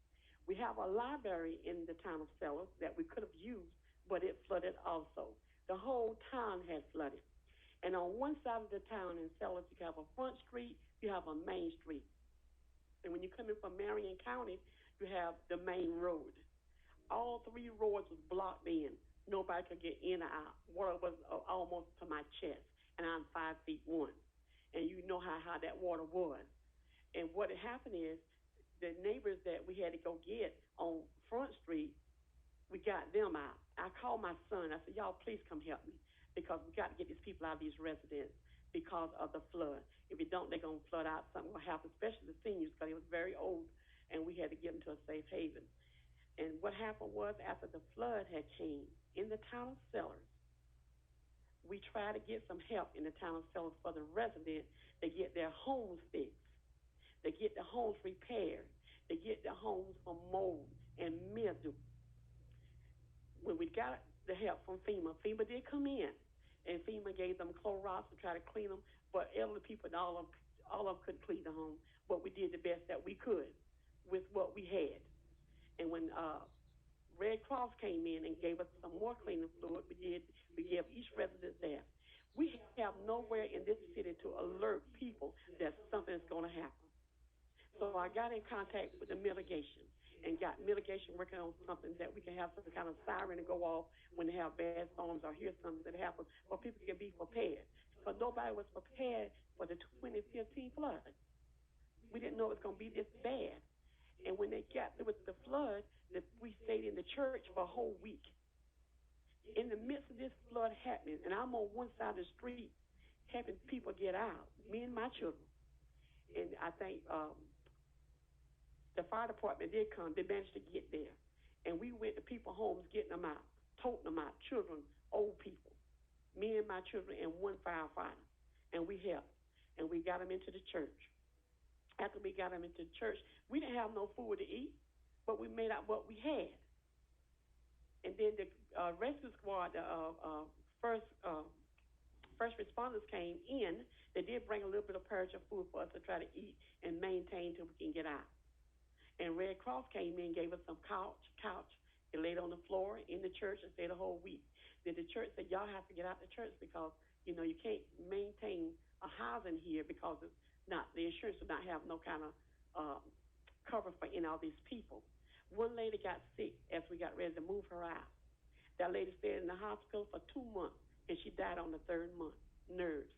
We have a library in the town of Sellers that we could have used, but it flooded also. The whole town had flooded. And on one side of the town in Sellers, you have a front street, you have a main street. And when you come in from Marion County, you have the main road. All three roads was blocked in. Nobody could get in or out. Water was almost to my chest, and I'm 5'1". And you know how that water was. And what had happened is the neighbors that we had to go get on Front Street, we got them out. I called my son. I said, y'all, please come help me because we got to get these people out of these residents because of the flood. If you don't, they're going to flood out. Something will happen, especially the seniors because he was very old, and we had to get them to a safe haven. And what happened was after the flood had came in the town of Sellers, we tried to get some help in the town of Sellers for the residents to get their homes fixed, to get the homes repaired, to get the homes from mold and mildew. When we got the help from FEMA did come in, and FEMA gave them Clorox to try to clean them, but elderly people, all of them couldn't clean the home, but we did the best that we could with what we had. And when Red Cross came in and gave us some more cleaning fluid, we gave each resident there. We have nowhere in this city to alert people that something's going to happen. So I got in contact with the mitigation and got mitigation working on something that we can have some kind of siren to go off when they have bad storms or hear something that happens, or people can be prepared. But nobody was prepared for the 2015 flood. We didn't know it was going to be this bad. And when they got through with the flood, we stayed in the church for a whole week. In the midst of this flood happening, and I'm on one side of the street helping people get out, me and my children. And I think the fire department did come. They managed to get there. And we went to people's homes getting them out, toting them out, children, old people, me and my children and one firefighter. And we helped. And we got them into the church. After we got them into the church, we didn't have no food to eat, but we made out what we had. And then the rescue squad, first first responders came in. They did bring a little bit of perishable food for us to try to eat and maintain till we can get out. And Red Cross came in, gave us some couch. They laid on the floor in the church and stayed a whole week. Then the church said, y'all have to get out the church because, you know, you can't maintain a housing here because it's not, the insurance would not have no kind of cover for any of these people. One lady got sick as we got ready to move her out. That lady stayed in the hospital for 2 months and she died on the 3rd month. Nerves.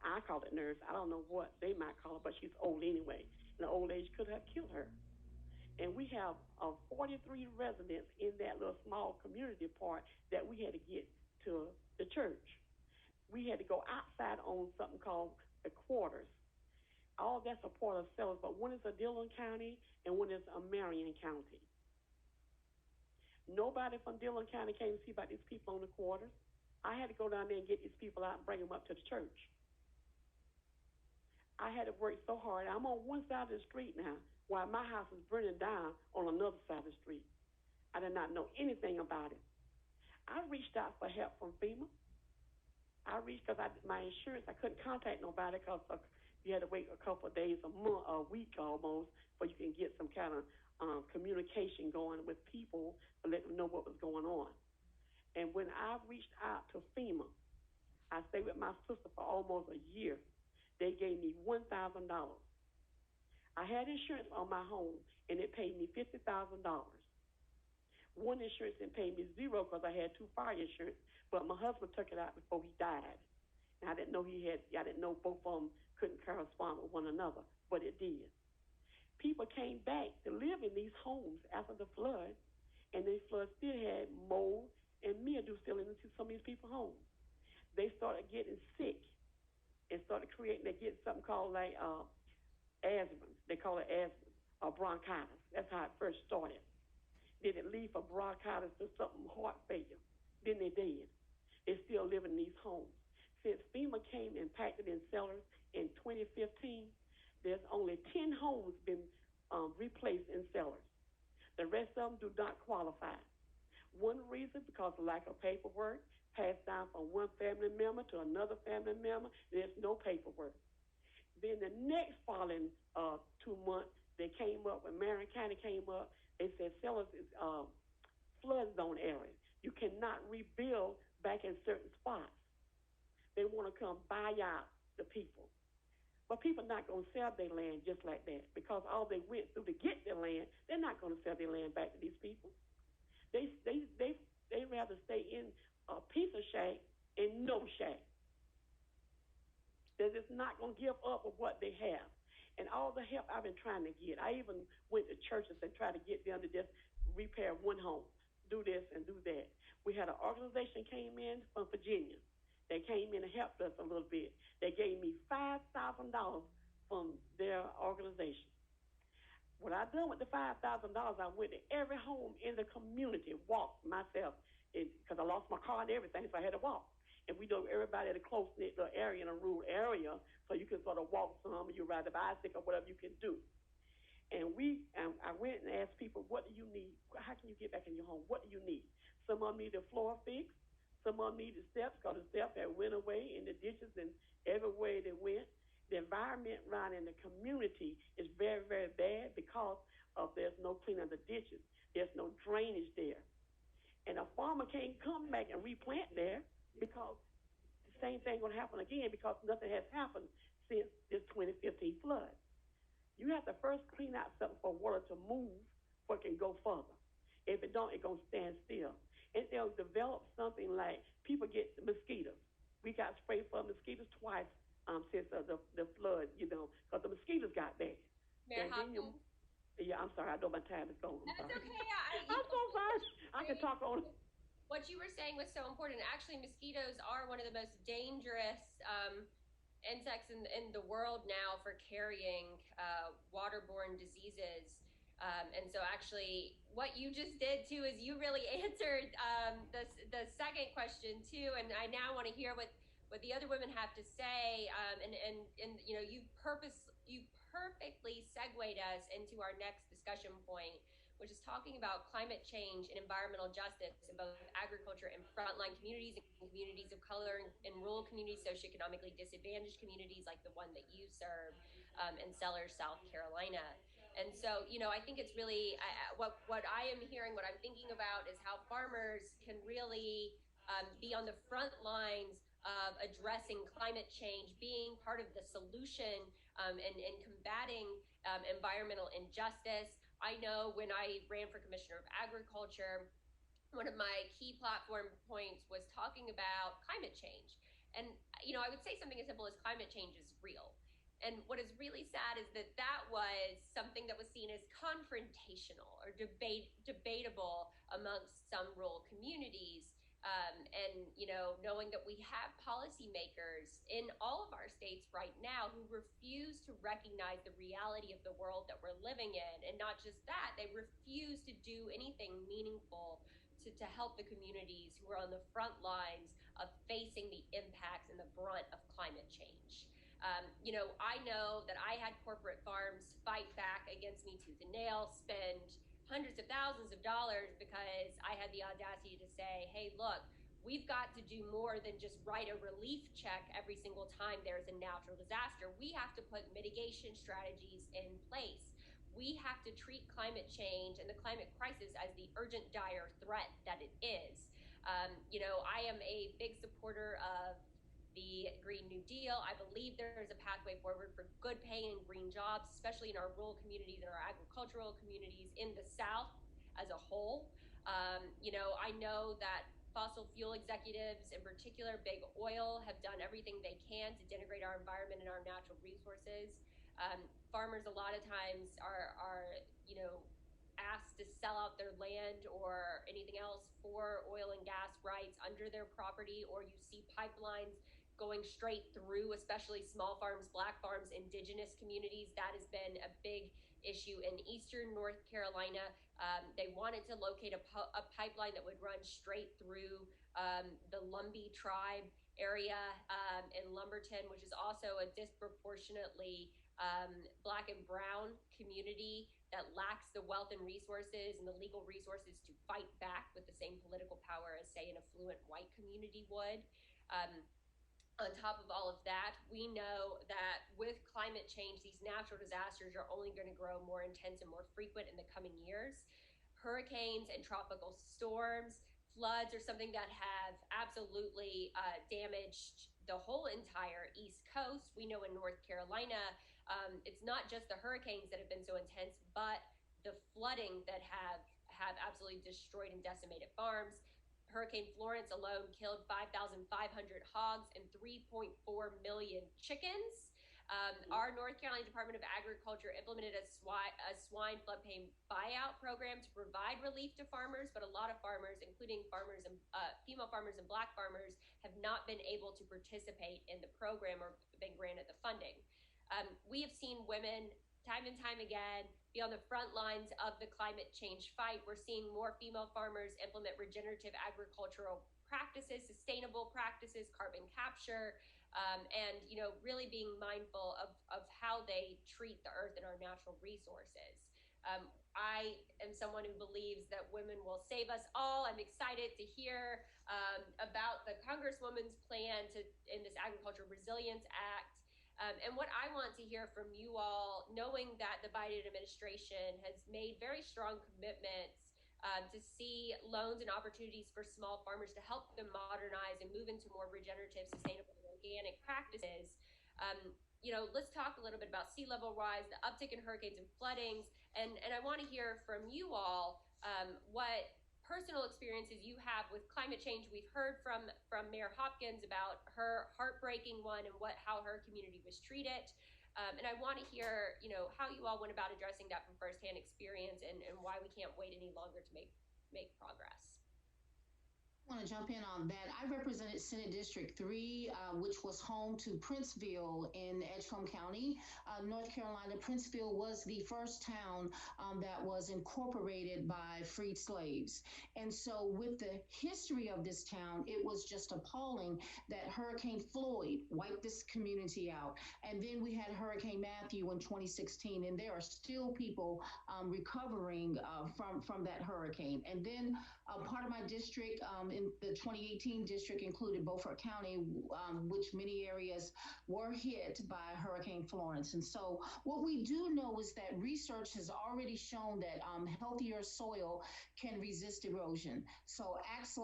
I call it nerves. I don't know what they might call it, but she's old anyway. And the old age could have killed her. And we have 43 residents in that little small community part that we had to get to the church. We had to go outside on something called the quarters. All that's a part of Sellers, but one is a Dillon County and one is a Marion County. Nobody from Dillon County came to see about these people on the quarters. I had to go down there and get these people out and bring them up to the church. I had to work so hard. I'm on one side of the street now, while my house is burning down on another side of the street. I did not know anything about it. I reached out for help from FEMA. I reached because my insurance, I couldn't contact nobody because you had to wait a couple of days, a month, a week almost, before you can get some kind of communication going with people to let them know what was going on. And when I reached out to FEMA, I stayed with my sister for almost a year. They gave me $1,000. I had insurance on my home, and it paid me $50,000. One insurance didn't pay me $0 because I had 2 fire insurance, but my husband took it out before he died. And I didn't know both of them couldn't correspond with one another, but it did. People came back to live in these homes after the flood, and the flood still had mold and mildew still into some of these people's homes. They started getting sick and started getting something called like asthma. They call it asthma or bronchitis. That's how it first started. Then it lead from bronchitis to something heart failure. Then they did. They're still living in these homes. Since FEMA came and packed it in Sellers in 2015, there's only 10 homes been replaced in Sellers. The rest of them do not qualify. One reason, because of lack of paperwork, passed down from one family member to another family member. There's no paperwork. Then the next following 2 months, they came up, when Marion County came up, they said Sellers is flood zone area. You cannot rebuild back in certain spots. They want to come buy out the people. But people are not going to sell their land just like that because all they went through to get their land, they're not going to sell their land back to these people. They rather stay in a piece of shack and no shack. They're just not going to give up of what they have. And all the help I've been trying to get, I even went to churches and tried to get them to just repair one home, do this and do that. We had an organization came in from Virginia. They came in and helped us a little bit. They gave me $5,000 from their organization. What I done with the $5,000, I went to every home in the community, walked myself, because I lost my car and everything, so I had to walk. And we know everybody in a close-knit little area, in a rural area, so you can sort of walk some, you ride a bicycle, whatever you can do. And I went and asked people, what do you need? How can you get back in your home? What do you need? Some of them need the floor fixed. Some of them need the steps, because the steps had went away in the ditches and everywhere they went. The environment around in the community is very, very bad because of there's no cleaning of the ditches. There's no drainage there. And a farmer can't come back and replant there because the same thing will happen again because nothing has happened since this 2015 flood. You have to first clean out something for water to move before it can go further. If it don't, it's going to stand still. And they'll develop something like people get mosquitoes. We got sprayed for mosquitoes twice since the flood, because the mosquitoes got bad. Mayor Hopkins? Yeah, I'm sorry. I know my time is gone. That's okay. I'm so sorry. I can talk on. What you were saying was so important. Actually, mosquitoes are one of the most dangerous insects in the world now for carrying waterborne diseases. And so actually what you just did too is you really answered the second question too. And I now want to hear what the other women have to say. And you perfectly segued us into our next discussion point, which is talking about climate change and environmental justice in both agriculture and frontline communities and communities of color and rural communities, socioeconomically disadvantaged communities like the one that you serve in Sellers, South Carolina. And so, I think it's really what I am hearing, what I'm thinking about is how farmers can really be on the front lines of addressing climate change, being part of the solution and combating environmental injustice. I know when I ran for Commissioner of Agriculture, one of my key platform points was talking about climate change. And, I would say something as simple as climate change is real. And what is really sad is that was something that was seen as confrontational or debatable amongst some rural communities. And, knowing that we have policymakers in all of our states right now who refuse to recognize the reality of the world that we're living in. And not just that, they refuse to do anything meaningful to help the communities who are on the front lines of facing the impacts and the brunt of climate change. I know that I had corporate farms fight back against me tooth and nail, spend hundreds of thousands of dollars because I had the audacity to say, hey, look, we've got to do more than just write a relief check every single time there's a natural disaster. We have to put mitigation strategies in place. We have to treat climate change and the climate crisis as the urgent, dire threat that it is. I am a big supporter of the Green New Deal. I believe there is a pathway forward for good paying green jobs, especially in our rural communities and our agricultural communities in the South as a whole. I know that fossil fuel executives, in particular big oil, have done everything they can to denigrate our environment and our natural resources. Farmers a lot of times are asked to sell out their land or anything else for oil and gas rights under their property, or you see pipelines going straight through, especially small farms, black farms, indigenous communities. That has been a big issue in eastern North Carolina. They wanted to locate a pipeline that would run straight through the Lumbee tribe area in Lumberton, which is also a disproportionately Black and brown community that lacks the wealth and resources and the legal resources to fight back with the same political power as, say, an affluent white community would. On top of all of that, we know that with climate change, these natural disasters are only going to grow more intense and more frequent in the coming years. Hurricanes and tropical storms, floods are something that have absolutely damaged the whole entire East Coast. We know in North Carolina, it's not just the hurricanes that have been so intense, but the flooding that have absolutely destroyed and decimated farms. Hurricane Florence alone killed 5,500 hogs and 3.4 million chickens. Our North Carolina Department of Agriculture implemented a swine floodplain buyout program to provide relief to farmers, but a lot of farmers, including farmers and female farmers and Black farmers, have not been able to participate in the program or been granted the funding. We have seen women time and time again be on the front lines of the climate change fight. We're seeing more female farmers implement regenerative agricultural practices, sustainable practices, carbon capture, and really being mindful of how they treat the earth and our natural resources. I am someone who believes that women will save us all. I'm excited to hear about the Congresswoman's plan in this Agricultural Resilience Act. And what I want to hear from you all, knowing that the Biden administration has made very strong commitments to see loans and opportunities for small farmers to help them modernize and move into more regenerative, sustainable, and organic practices. Let's talk a little bit about sea level rise, the uptick in hurricanes and floodings, and I want to hear from you all what personal experiences you have with climate change. We've heard from Mayor Hopkins about her heartbreaking one and how her community was treated. And I want to hear, how you all went about addressing that from firsthand experience and why we can't wait any longer to make progress. I want to jump in on that. I represented Senate District 3, which was home to Princeville in Edgecombe County, North Carolina. Princeville was the first town that was incorporated by freed slaves. And so, with the history of this town, it was just appalling that Hurricane Floyd wiped this community out. And then we had Hurricane Matthew in 2016, and there are still people recovering from that hurricane. And then part of my district in the 2018 district included Beaufort County, which many areas were hit by Hurricane Florence. And so what we do know is that research has already shown that healthier soil can resist erosion. So it acts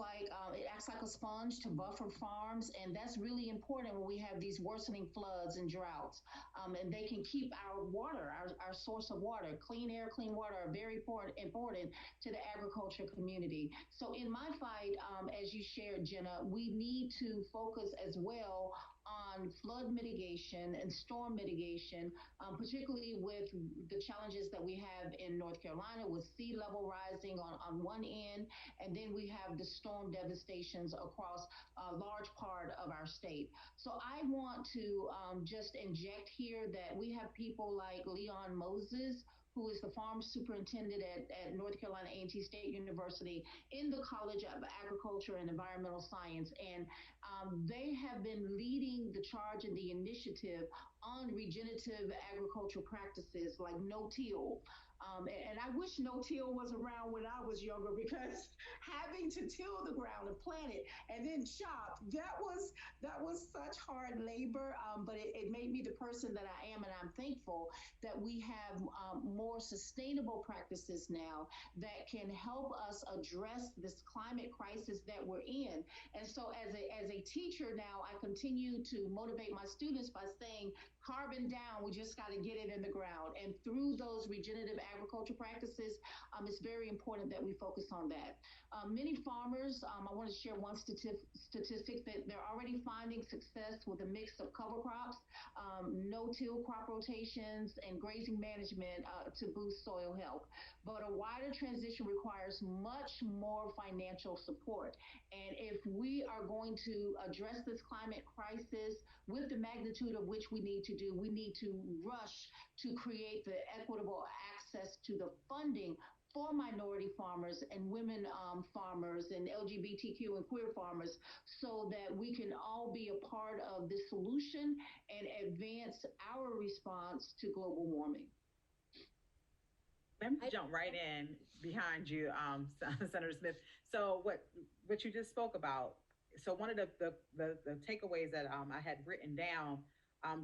like a sponge to buffer farms, and that's really important when we have these worsening floods and droughts. And they can keep our water, our source of water, clean air, clean water are very important to the agriculture community. So in my fight, as you shared, Jenna, we need to focus as well on flood mitigation and storm mitigation, particularly with the challenges that we have in North Carolina with sea level rising on one end, and then we have the storm devastations across a large part of our state. So I want to just inject here that we have people like Leon Moses, who is the farm superintendent at North Carolina A&T State University in the College of Agriculture and Environmental Science. And they have been leading the charge and the initiative on regenerative agricultural practices like no-till. And I wish no-till was around when I was younger, because having to till the ground and plant it and then chop, that was such hard labor, but it made me the person that I am. And I'm thankful that we have more sustainable practices now that can help us address this climate crisis that we're in. And so as a teacher now, I continue to motivate my students by saying, carbon down, we just got to get it in the ground. And through those regenerative agriculture practices, it's very important that we focus on that. Many farmers, I want to share one statistic that they're already finding success with a mix of cover crops, no-till crop rotations, and grazing management to boost soil health. But a wider transition requires much more financial support. And if we are going to address this climate crisis with the magnitude of which we need to do, we need to rush to create the equitable access to the funding for minority farmers and women farmers and LGBTQ and queer farmers, so that we can all be a part of this solution and advance our response to global warming. Let me jump right in behind you, Senator Smith. So what you just spoke about, so one of the takeaways that I had written down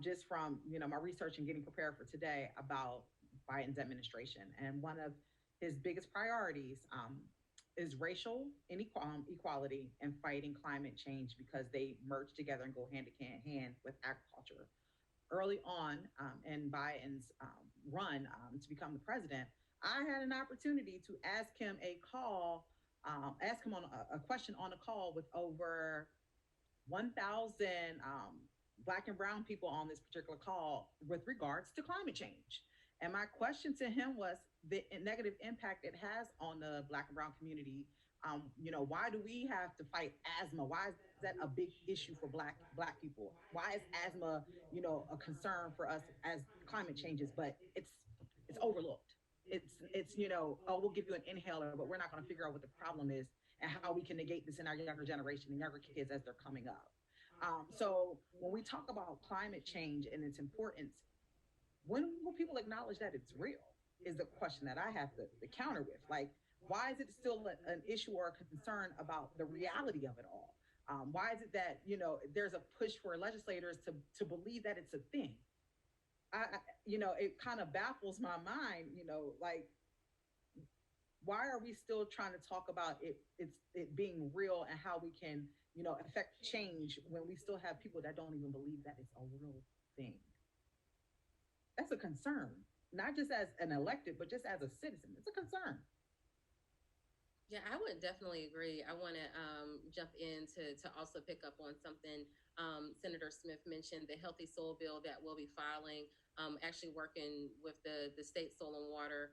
just from my research and getting prepared for today about Biden's administration, and one of his biggest priorities is racial equality and fighting climate change, because they merge together and go hand in hand with agriculture. Early on in Biden's run to become the president, I had an opportunity to ask him on a question on a call with over 1,000 Black and brown people on this particular call with regards to climate change. And my question to him was the negative impact it has on the Black and brown community. Why do we have to fight asthma? Why is that a big issue for Black people? Why is asthma, a concern for us as climate changes, but it's overlooked? It's we'll give you an inhaler, but we're not going to figure out what the problem is and how we can negate this in our younger generation and younger kids as they're coming up. So when we talk about climate change and its importance, when will people acknowledge that it's real is the question that I have to counter with. Like, why is it still an issue or a concern about the reality of it all? Why is it that, there's a push for legislators to believe that it's a thing? It kind of baffles my mind, like, why are we still trying to talk about it being real and how we can, affect change when we still have people that don't even believe that it's a real thing? That's a concern, not just as an elected, but just as a citizen. It's a concern. Yeah, I would definitely agree. I want to jump in to also pick up on something Senator Smith mentioned, the Healthy Soil Bill that we'll be filing, actually working with the State Soil and Water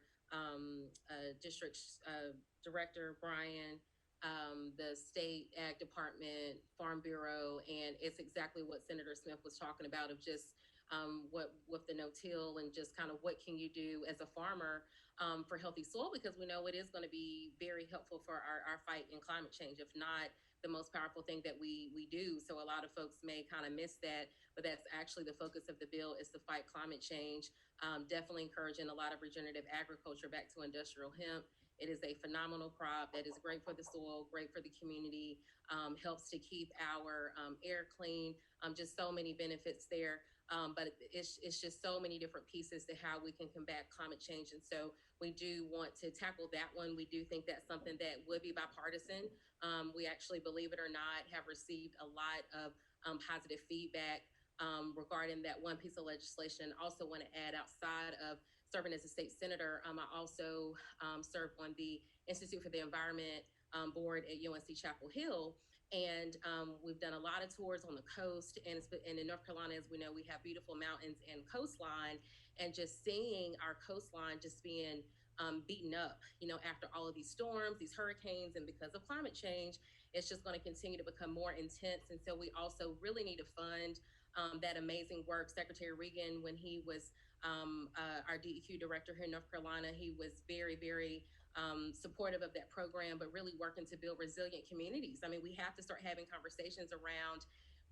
District Director, Brian, the state ag department, Farm Bureau, and it's exactly what Senator Smith was talking about of just what with the no-till and just kind of what can you do as a farmer for healthy soil, because we know it is going to be very helpful for our fight in climate change, if not the most powerful thing that we do. So a lot of folks may kind of miss that, but that's actually the focus of the bill, is to fight climate change. Definitely encouraging a lot of regenerative agriculture back to industrial hemp. It is a phenomenal crop that is great for the soil, great for the community, helps to keep our air clean, just so many benefits there. But it's just so many different pieces to how we can combat climate change. And so we do want to tackle that one. We do think that's something that would be bipartisan. We actually, believe it or not, have received a lot of positive feedback regarding that one piece of legislation. Also want to add, outside of serving as a state senator, I also serve on the Institute for the Environment board at UNC Chapel Hill. And we've done a lot of tours on the coast, and in North Carolina, as we know, we have beautiful mountains and coastline, and just seeing our coastline just being beaten up, after all of these storms, these hurricanes, and because of climate change, it's just going to continue to become more intense. And so we also really need to fund that amazing work. Secretary Regan, when he was our DEQ director here in North Carolina, he was very, very supportive of that program, but really working to build resilient communities. I mean, we have to start having conversations around,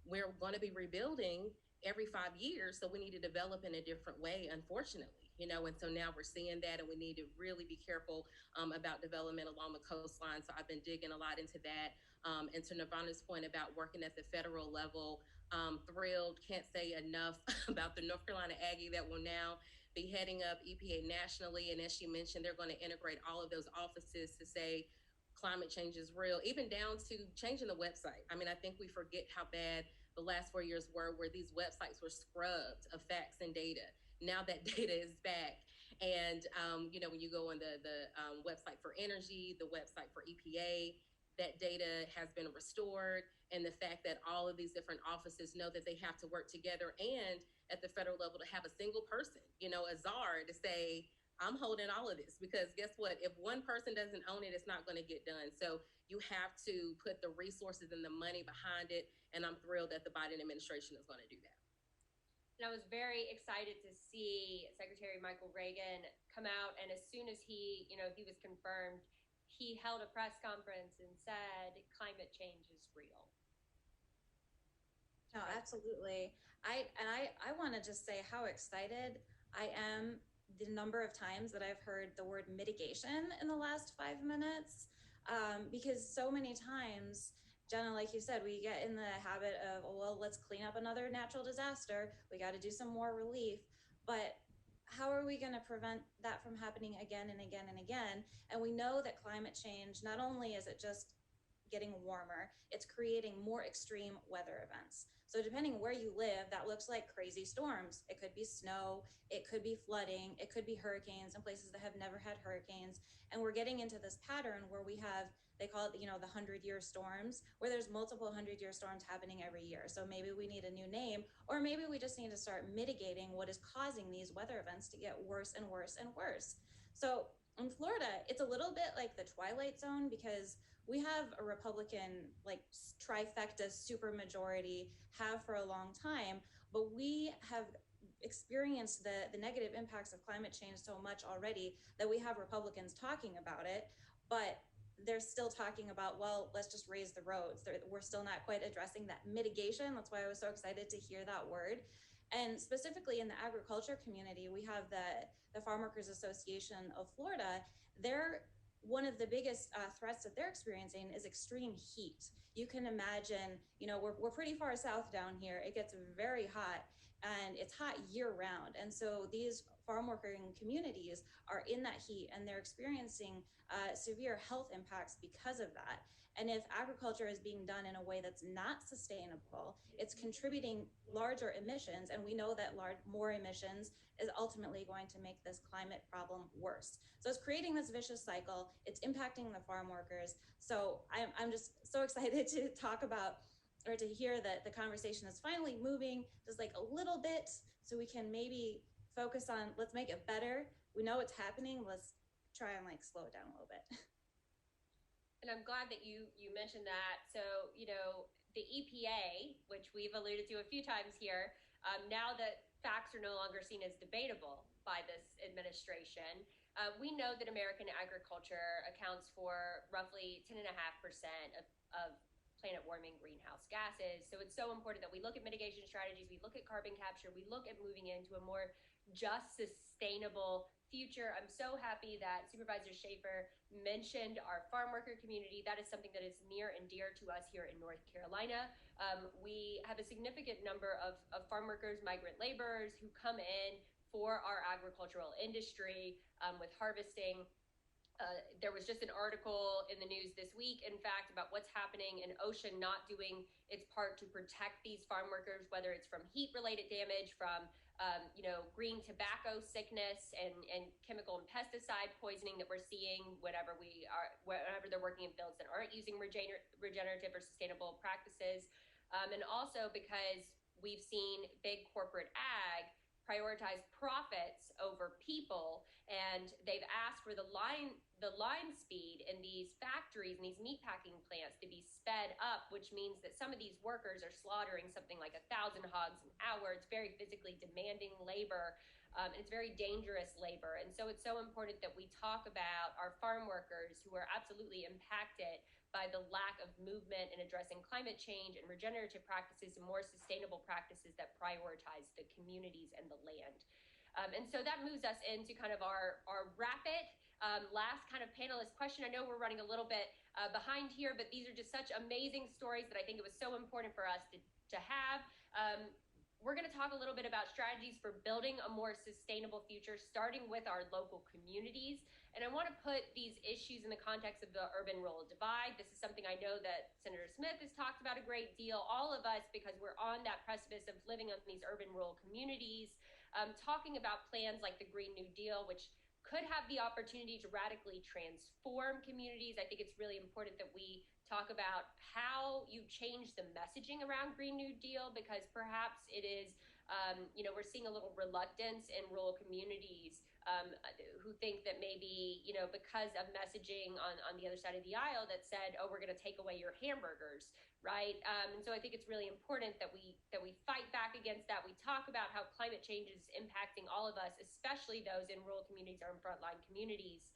we're going to be rebuilding every 5 years, so we need to develop in a different way, unfortunately, and so now we're seeing that, and we need to really be careful about development along the coastline. So I've been digging a lot into that. And to Nirvana's point about working at the federal level, thrilled, can't say enough about the North Carolina Aggie that will now be heading up EPA nationally. And as she mentioned, they're going to integrate all of those offices to say climate change is real, even down to changing the website. I mean, I think we forget how bad the last 4 years were, where these websites were scrubbed of facts and data. Now that data is back. And, when you go on the website for energy, the website for EPA, that data has been restored. And the fact that all of these different offices know that they have to work together, and at the federal level to have a single person, a czar, to say, I'm holding all of this, because guess what? If one person doesn't own it, it's not going to get done. So you have to put the resources and the money behind it. And I'm thrilled that the Biden administration is going to do that. And I was very excited to see Secretary Michael Reagan come out, and as soon as he was confirmed, he held a press conference and said climate change is real. No, absolutely. I want to just say how excited I am the number of times that I've heard the word mitigation in the last 5 minutes, because so many times, Jenna, like you said, we get in the habit of, well, let's clean up another natural disaster. We got to do some more relief. But how are we going to prevent that from happening again and again and again? And we know that climate change, not only is it just getting warmer, it's creating more extreme weather events. So depending where you live, that looks like crazy storms. It could be snow, it could be flooding, it could be hurricanes in places that have never had hurricanes. And we're getting into this pattern where we have, they call it, the 100-year storms, where there's multiple 100-year storms happening every year. So maybe we need a new name, or maybe we just need to start mitigating what is causing these weather events to get worse and worse and worse. So in Florida, it's a little bit like the Twilight Zone, because we have a Republican trifecta supermajority, have for a long time, but we have experienced the negative impacts of climate change so much already that we have Republicans talking about it, but they're still talking about, well, let's just raise the roads. We're still not quite addressing that mitigation. That's why I was so excited to hear that word. And specifically in the agriculture community, we have the Farm Workers Association of Florida. One of the biggest threats that they're experiencing is extreme heat. You can imagine, we're pretty far south down here. It gets very hot, and it's hot year round. And so these farm working communities are in that heat, and they're experiencing severe health impacts because of that. And if agriculture is being done in a way that's not sustainable, it's contributing larger emissions. And we know that more emissions is ultimately going to make this climate problem worse. So it's creating this vicious cycle. It's impacting the farm workers. So I'm just so excited to talk about, or to hear that the conversation is finally moving just like a little bit, so we can maybe focus on, let's make it better. We know it's happening. Let's try and slow it down a little bit. And I'm glad that you mentioned that. So, the EPA, which we've alluded to a few times here, now that facts are no longer seen as debatable by this administration, we know that American agriculture accounts for roughly 10.5% of planet warming greenhouse gases. So it's so important that we look at mitigation strategies, we look at carbon capture, we look at moving into a more just, sustainable future. I'm so happy that Supervisor Schaefer mentioned our farm worker community. That is something that is near and dear to us here in North Carolina. We have a significant number of farm workers, migrant laborers who come in for our agricultural industry with harvesting. There was just an article in the news this week, in fact, about what's happening in Ocean not doing its part to protect these farm workers, whether it's from heat-related damage, from green tobacco sickness and chemical and pesticide poisoning that we're seeing whenever they're working in fields that aren't using regenerative or sustainable practices, and also because we've seen big corporate ag prioritize profits over people, and they've asked for the line speed in these factories and these meatpacking plants to be sped up, which means that some of these workers are slaughtering something like 1,000 hogs an hour. It's very physically demanding labor. And it's very dangerous labor. And so it's so important that we talk about our farm workers who are absolutely impacted by the lack of movement in addressing climate change and regenerative practices and more sustainable practices that prioritize the communities and the land. And so that moves us into kind of our rapid last kind of panelist question. I know we're running a little bit behind here, but these are just such amazing stories that I think it was so important for us to have. We're going to talk a little bit about strategies for building a more sustainable future, starting with our local communities. And I want to put these issues in the context of the urban-rural divide. This is something I know that Senator Smith has talked about a great deal, all of us, because we're on that precipice of living in these urban-rural communities, talking about plans like the Green New Deal, which could have the opportunity to radically transform communities. I think it's really important that we talk about how you change the messaging around Green New Deal, because perhaps it is, we're seeing a little reluctance in rural communities who think that maybe, because of messaging on the other side of the aisle that said, oh, we're going to take away your hamburgers, right? And so I think it's really important that we fight back against that. We talk about how climate change is impacting all of us, especially those in rural communities or in frontline communities.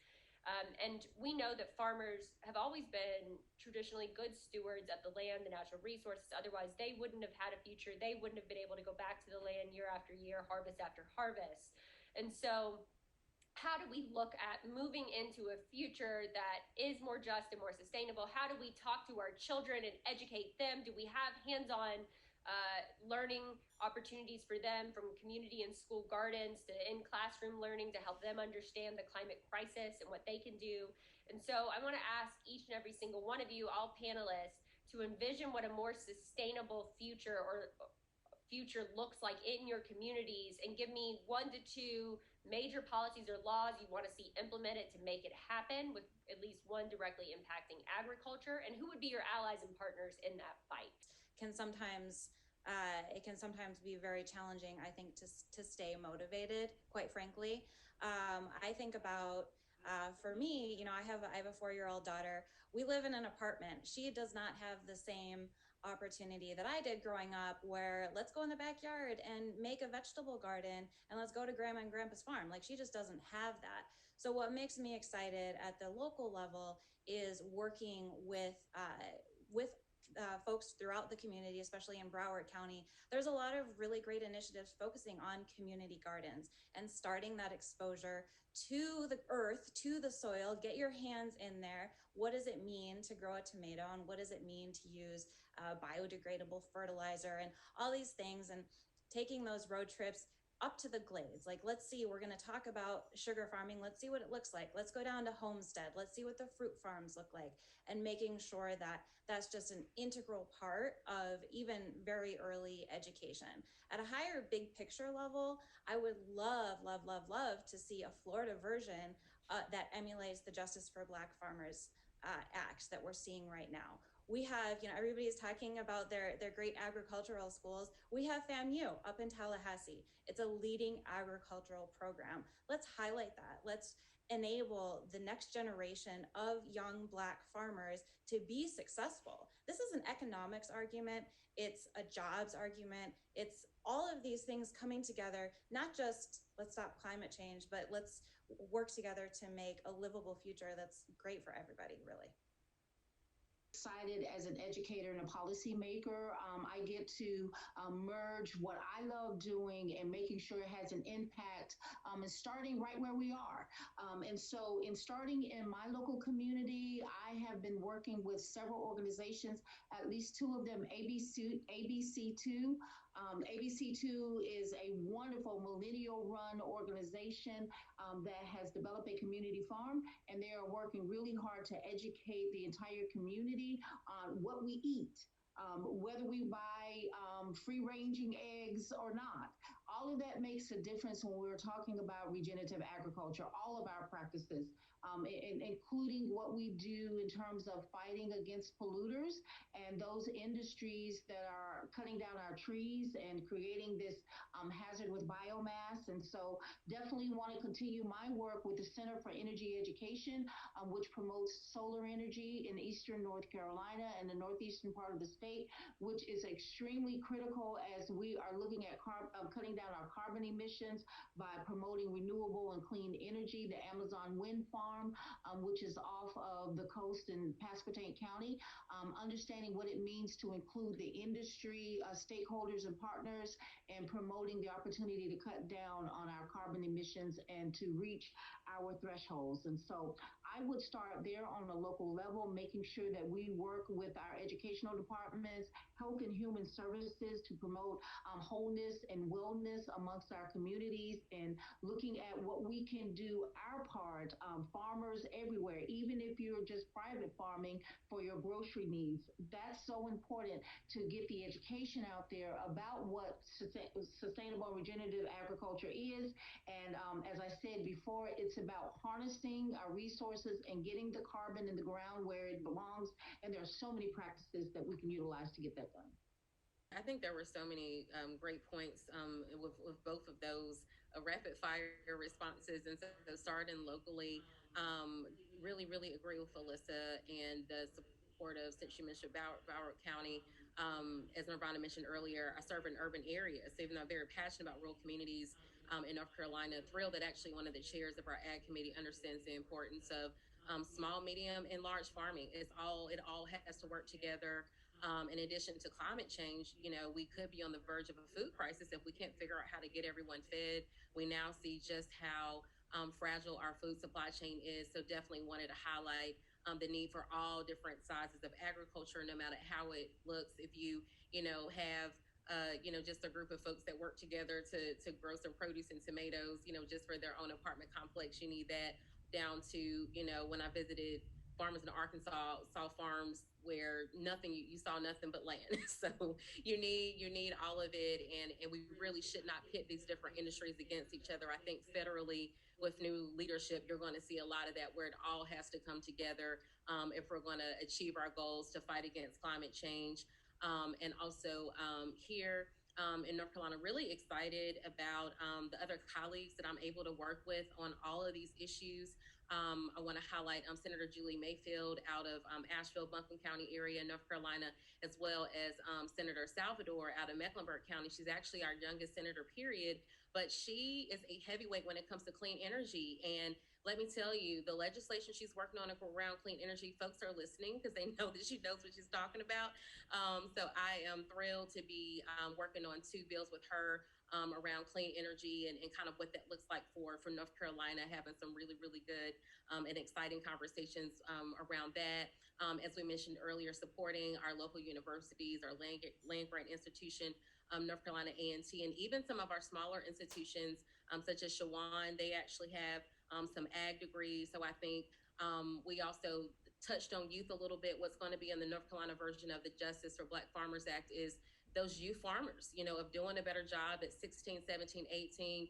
And we know that farmers have always been traditionally good stewards of the land, the natural resources. Otherwise, they wouldn't have had a future. They wouldn't have been able to go back to the land year after year, harvest after harvest. And so how do we look at moving into a future that is more just and more sustainable? How do we talk to our children and educate them? Do we have hands-on learning opportunities for them, from community and school gardens to in-classroom learning, to help them understand the climate crisis and what they can do? And so I want to ask each and every single one of you, all panelists, to envision what a more sustainable future looks like in your communities, and give me 1 to 2 major policies or laws you want to see implemented to make it happen, with at least one directly impacting agriculture, and who would be your allies and partners in that fight? It can sometimes be very challenging, I think, to stay motivated, quite frankly. I think about, for me, I have a 4-year-old daughter. We live in an apartment. She does not have the same opportunity that I did growing up, where let's go in the backyard and make a vegetable garden, and let's go to grandma and grandpa's farm. Like, she just doesn't have that. So what makes me excited at the local level is working with folks throughout the community, especially in Broward County. There's a lot of really great initiatives focusing on community gardens and starting that exposure to the earth, to the soil. Get your hands in there. What does it mean to grow a tomato, and what does it mean to use biodegradable fertilizer, and all these things, and taking those road trips up to the glades. Like, let's see, we're going to talk about sugar farming. Let's see what it looks like. Let's go down to Homestead. Let's see what the fruit farms look like, and making sure that that's just an integral part of even very early education. At a higher big picture level, I would love to see a Florida version that emulates the Justice for Black Farmers Act that we're seeing right now. We have, everybody's talking about their great agricultural schools. We have FAMU up in Tallahassee. It's a leading agricultural program. Let's highlight that. Let's enable the next generation of young Black farmers to be successful. This is an economics argument. It's a jobs argument. It's all of these things coming together, not just let's stop climate change, but let's work together to make a livable future that's great for everybody, really. Excited as an educator and a policymaker. I get to merge what I love doing and making sure it has an impact and starting right where we are. And so in starting in my local community, I have been working with several organizations, at least two of them, ABC2. ABC2 is a wonderful millennial-run organization that has developed a community farm, and they are working really hard to educate the entire community on what we eat, whether we buy free-ranging eggs or not. All of that makes a difference when we're talking about regenerative agriculture, all of our practices, including what we do in terms of fighting against polluters and those industries that are cutting down our trees and creating this hazard with biomass. And so definitely want to continue my work with the Center for Energy Education, which promotes solar energy in Eastern North Carolina and the northeastern part of the state, which is extremely critical as we are looking at cutting down our carbon emissions by promoting renewable and clean energy. The Amazon wind farm, which is off of the coast in Pasquotank County, understanding what it means to include the industry, stakeholders and partners, and promoting the opportunity to cut down on our carbon emissions and to reach our thresholds. And so I would start there on a local level, making sure that we work with our educational departments, health and human services to promote wholeness and wellness amongst our communities, and looking at what we can do our part, farmers everywhere, even if you're just private farming for your grocery needs. That's so important to get the education out there about what sustainable regenerative agriculture is. And as I said before, it's about harnessing our resources and getting the carbon in the ground where it belongs. And there are so many practices that we can utilize to get that done. I think there were so many great points with both of those rapid fire responses. And so starting locally, really, really agree with Alyssa and the support of, since you mentioned Broward County. As Nirvana mentioned earlier, I serve in urban areas. So even though I'm very passionate about rural communities in North Carolina, thrilled that actually one of the chairs of our ag committee understands the importance of small, medium, and large farming. It all has to work together. In addition to climate change, we could be on the verge of a food crisis if we can't figure out how to get everyone fed. We now see just how fragile our food supply chain is. So definitely wanted to highlight the need for all different sizes of agriculture, no matter how it looks. If you have just a group of folks that work together to grow some produce and tomatoes, just for their own apartment complex, you need that down to, when I visited farmers in Arkansas, saw farms where you saw nothing but land. So you need all of it, and we really should not pit these different industries against each other. I think federally, with new leadership, you're going to see a lot of that, where it all has to come together if we're going to achieve our goals to fight against climate change. And also here in North Carolina, really excited about the other colleagues that I'm able to work with on all of these issues. I want to highlight Senator Julie Mayfield out of Asheville, Buncombe County area, North Carolina, as well as Senator Salvador out of Mecklenburg County. She's actually our youngest senator, period, but she is a heavyweight when it comes to clean energy. And let me tell you, the legislation she's working on around clean energy, folks are listening because they know that she knows what she's talking about. So I am thrilled to be working on 2 bills with her around clean energy and kind of what that looks like for North Carolina, having some really, really good and exciting conversations around that. As we mentioned earlier, supporting our local universities, our land grant institution, North Carolina A&T, and even some of our smaller institutions, such as Shawan. They actually have some ag degrees. So I think we also touched on youth a little bit. What's going to be in the North Carolina version of the Justice for Black Farmers Act is those youth farmers, of doing a better job at 16, 17, 18.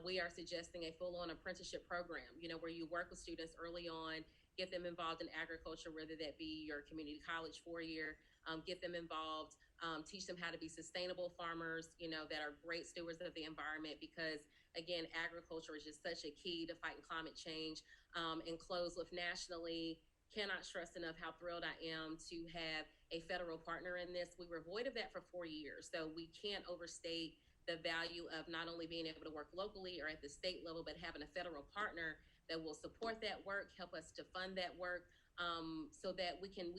We are suggesting a full-on apprenticeship program, where you work with students early on, get them involved in agriculture, whether that be your community college 4-year, get them involved teach them how to be sustainable farmers, that are great stewards of the environment, because again, agriculture is just such a key to fighting climate change. And close with nationally, cannot stress enough how thrilled I am to have a federal partner in this. We were void of that for 4 years, so we can't overstate the value of not only being able to work locally or at the state level, but having a federal partner that will support that work, help us to fund that work, so that we can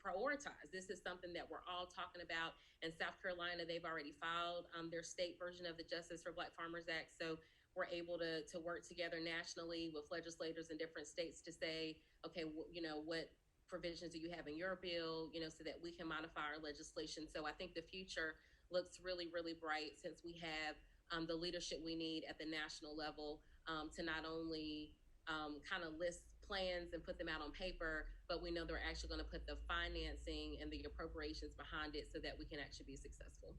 prioritize. This is something that we're all talking about. In South Carolina, they've already filed their state version of the Justice for Black Farmers Act. So we're able to work together nationally with legislators in different states to say, okay, what provisions do you have in your bill, so that we can modify our legislation. So I think the future looks really, really bright, since we have the leadership we need at the national level to not only kind of list plans and put them out on paper, but we know they're actually going to put the financing and the appropriations behind it so that we can actually be successful.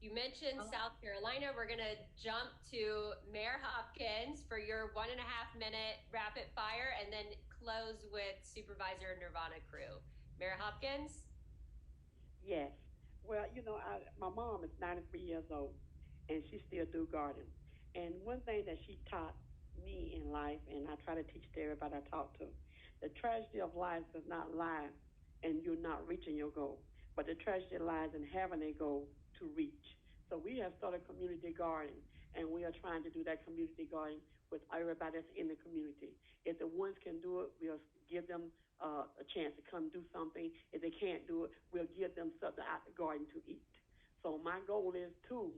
You mentioned South Carolina. We're going to jump to Mayor Hopkins for your 1.5 minute rapid fire, and then close with Supervisor Nirvana Crew. Mayor Hopkins? Yes. Well, my mom is 93 years old, and she still do garden. And one thing that she taught me in life, and I try to teach to everybody I talk to, the tragedy of life does not lie and you're not reaching your goal, but the tragedy lies in having a goal to reach. So we have started community garden, and we are trying to do that community garden with everybody that's in the community. If the ones can do it, we'll give them a chance to come do something. If they can't do it, we'll give them something out the garden to eat. So my goal is to,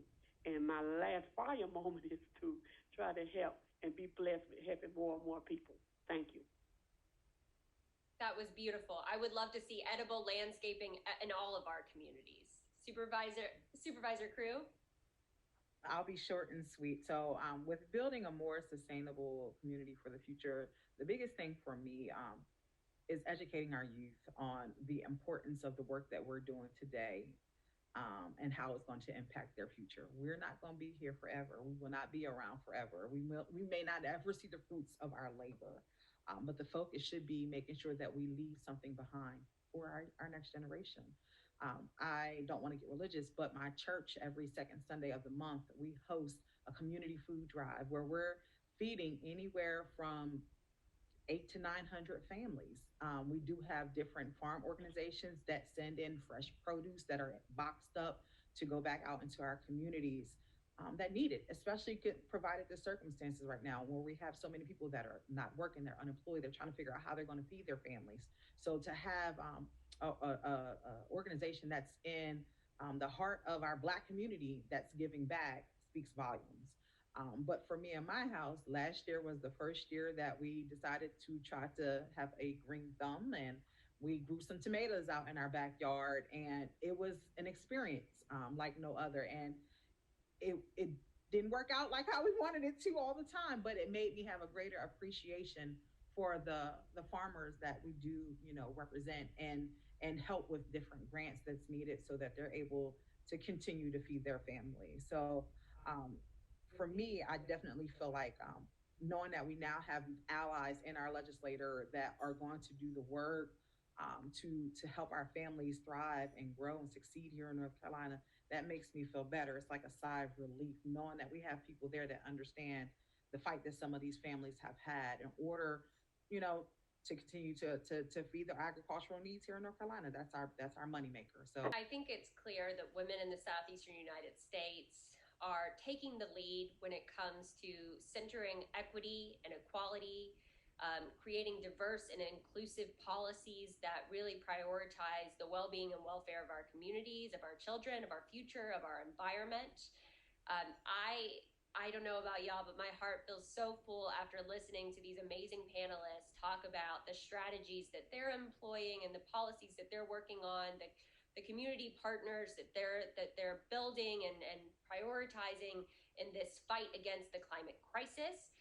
and my last fire moment is to try to help and be blessed with helping more and more people. Thank you. That was beautiful. I would love to see edible landscaping in all of our communities. Supervisor Crew? I'll be short and sweet. So with building a more sustainable community for the future, the biggest thing for me is educating our youth on the importance of the work that we're doing today, and how it's going to impact their future. We're not going to be here forever. We will not be around forever. We may not ever see the fruits of our labor, but the focus should be making sure that we leave something behind for our next generation. I don't want to get religious, but my church, every second Sunday of the month, we host a community food drive where we're feeding anywhere from 800 to 900 families. We do have different farm organizations that send in fresh produce that are boxed up to go back out into our communities that need it, especially provided the circumstances right now where we have so many people that are not working, they're unemployed, they're trying to figure out how they're going to feed their families. So to have a organization that's in the heart of our Black community that's giving back speaks volumes. But for me and my house, last year was the first year that we decided to try to have a green thumb, and we grew some tomatoes out in our backyard, and it was an experience like no other. And it didn't work out like how we wanted it to all the time, but it made me have a greater appreciation for the farmers that we do, represent and help with different grants that's needed so that they're able to continue to feed their family. So for me, I definitely feel like knowing that we now have allies in our legislature that are going to do the work to help our families thrive and grow and succeed here in North Carolina, that makes me feel better. It's like a sigh of relief knowing that we have people there that understand the fight that some of these families have had in order, to continue to feed their agricultural needs here in North Carolina. That's our moneymaker. So I think it's clear that women in the Southeastern United States are taking the lead when it comes to centering equity and equality, creating diverse and inclusive policies that really prioritize the well-being and welfare of our communities, of our children, of our future, of our environment. I don't know about y'all, but my heart feels so full after listening to these amazing panelists talk about the strategies that they're employing and the policies that they're working on, the community partners that they're building and prioritizing in this fight against the climate crisis,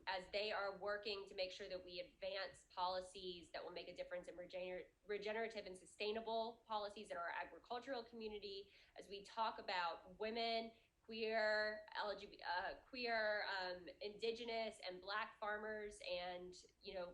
as they are working to make sure that we advance policies that will make a difference in regenerative and sustainable policies in our agricultural community, as we talk about women, queer, indigenous and Black farmers, and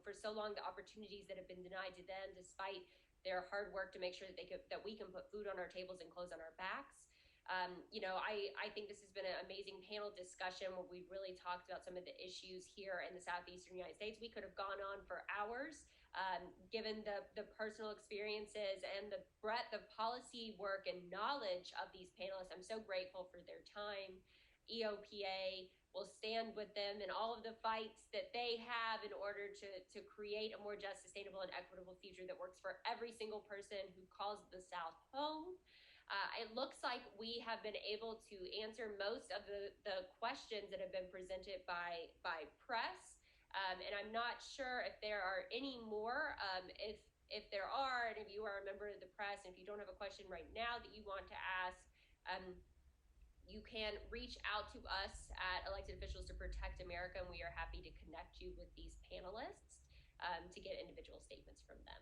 for so long the opportunities that have been denied to them despite their hard work to make sure that we can put food on our tables and clothes on our backs. I think this has been an amazing panel discussion where we've really talked about some of the issues here in the Southeastern United States. We could have gone on for hours, given the personal experiences and the breadth of policy work and knowledge of these panelists. I'm so grateful for their time. EOPA will stand with them in all of the fights that they have in order to create a more just, sustainable, and equitable future that works for every single person who calls the South home. It looks like we have been able to answer most of the questions that have been presented by press. And I'm not sure if there are any more. If there are, and if you are a member of the press, and if you don't have a question right now that you want to ask, you can reach out to us at Elected Officials to Protect America, and we are happy to connect you with these panelists to get individual statements from them.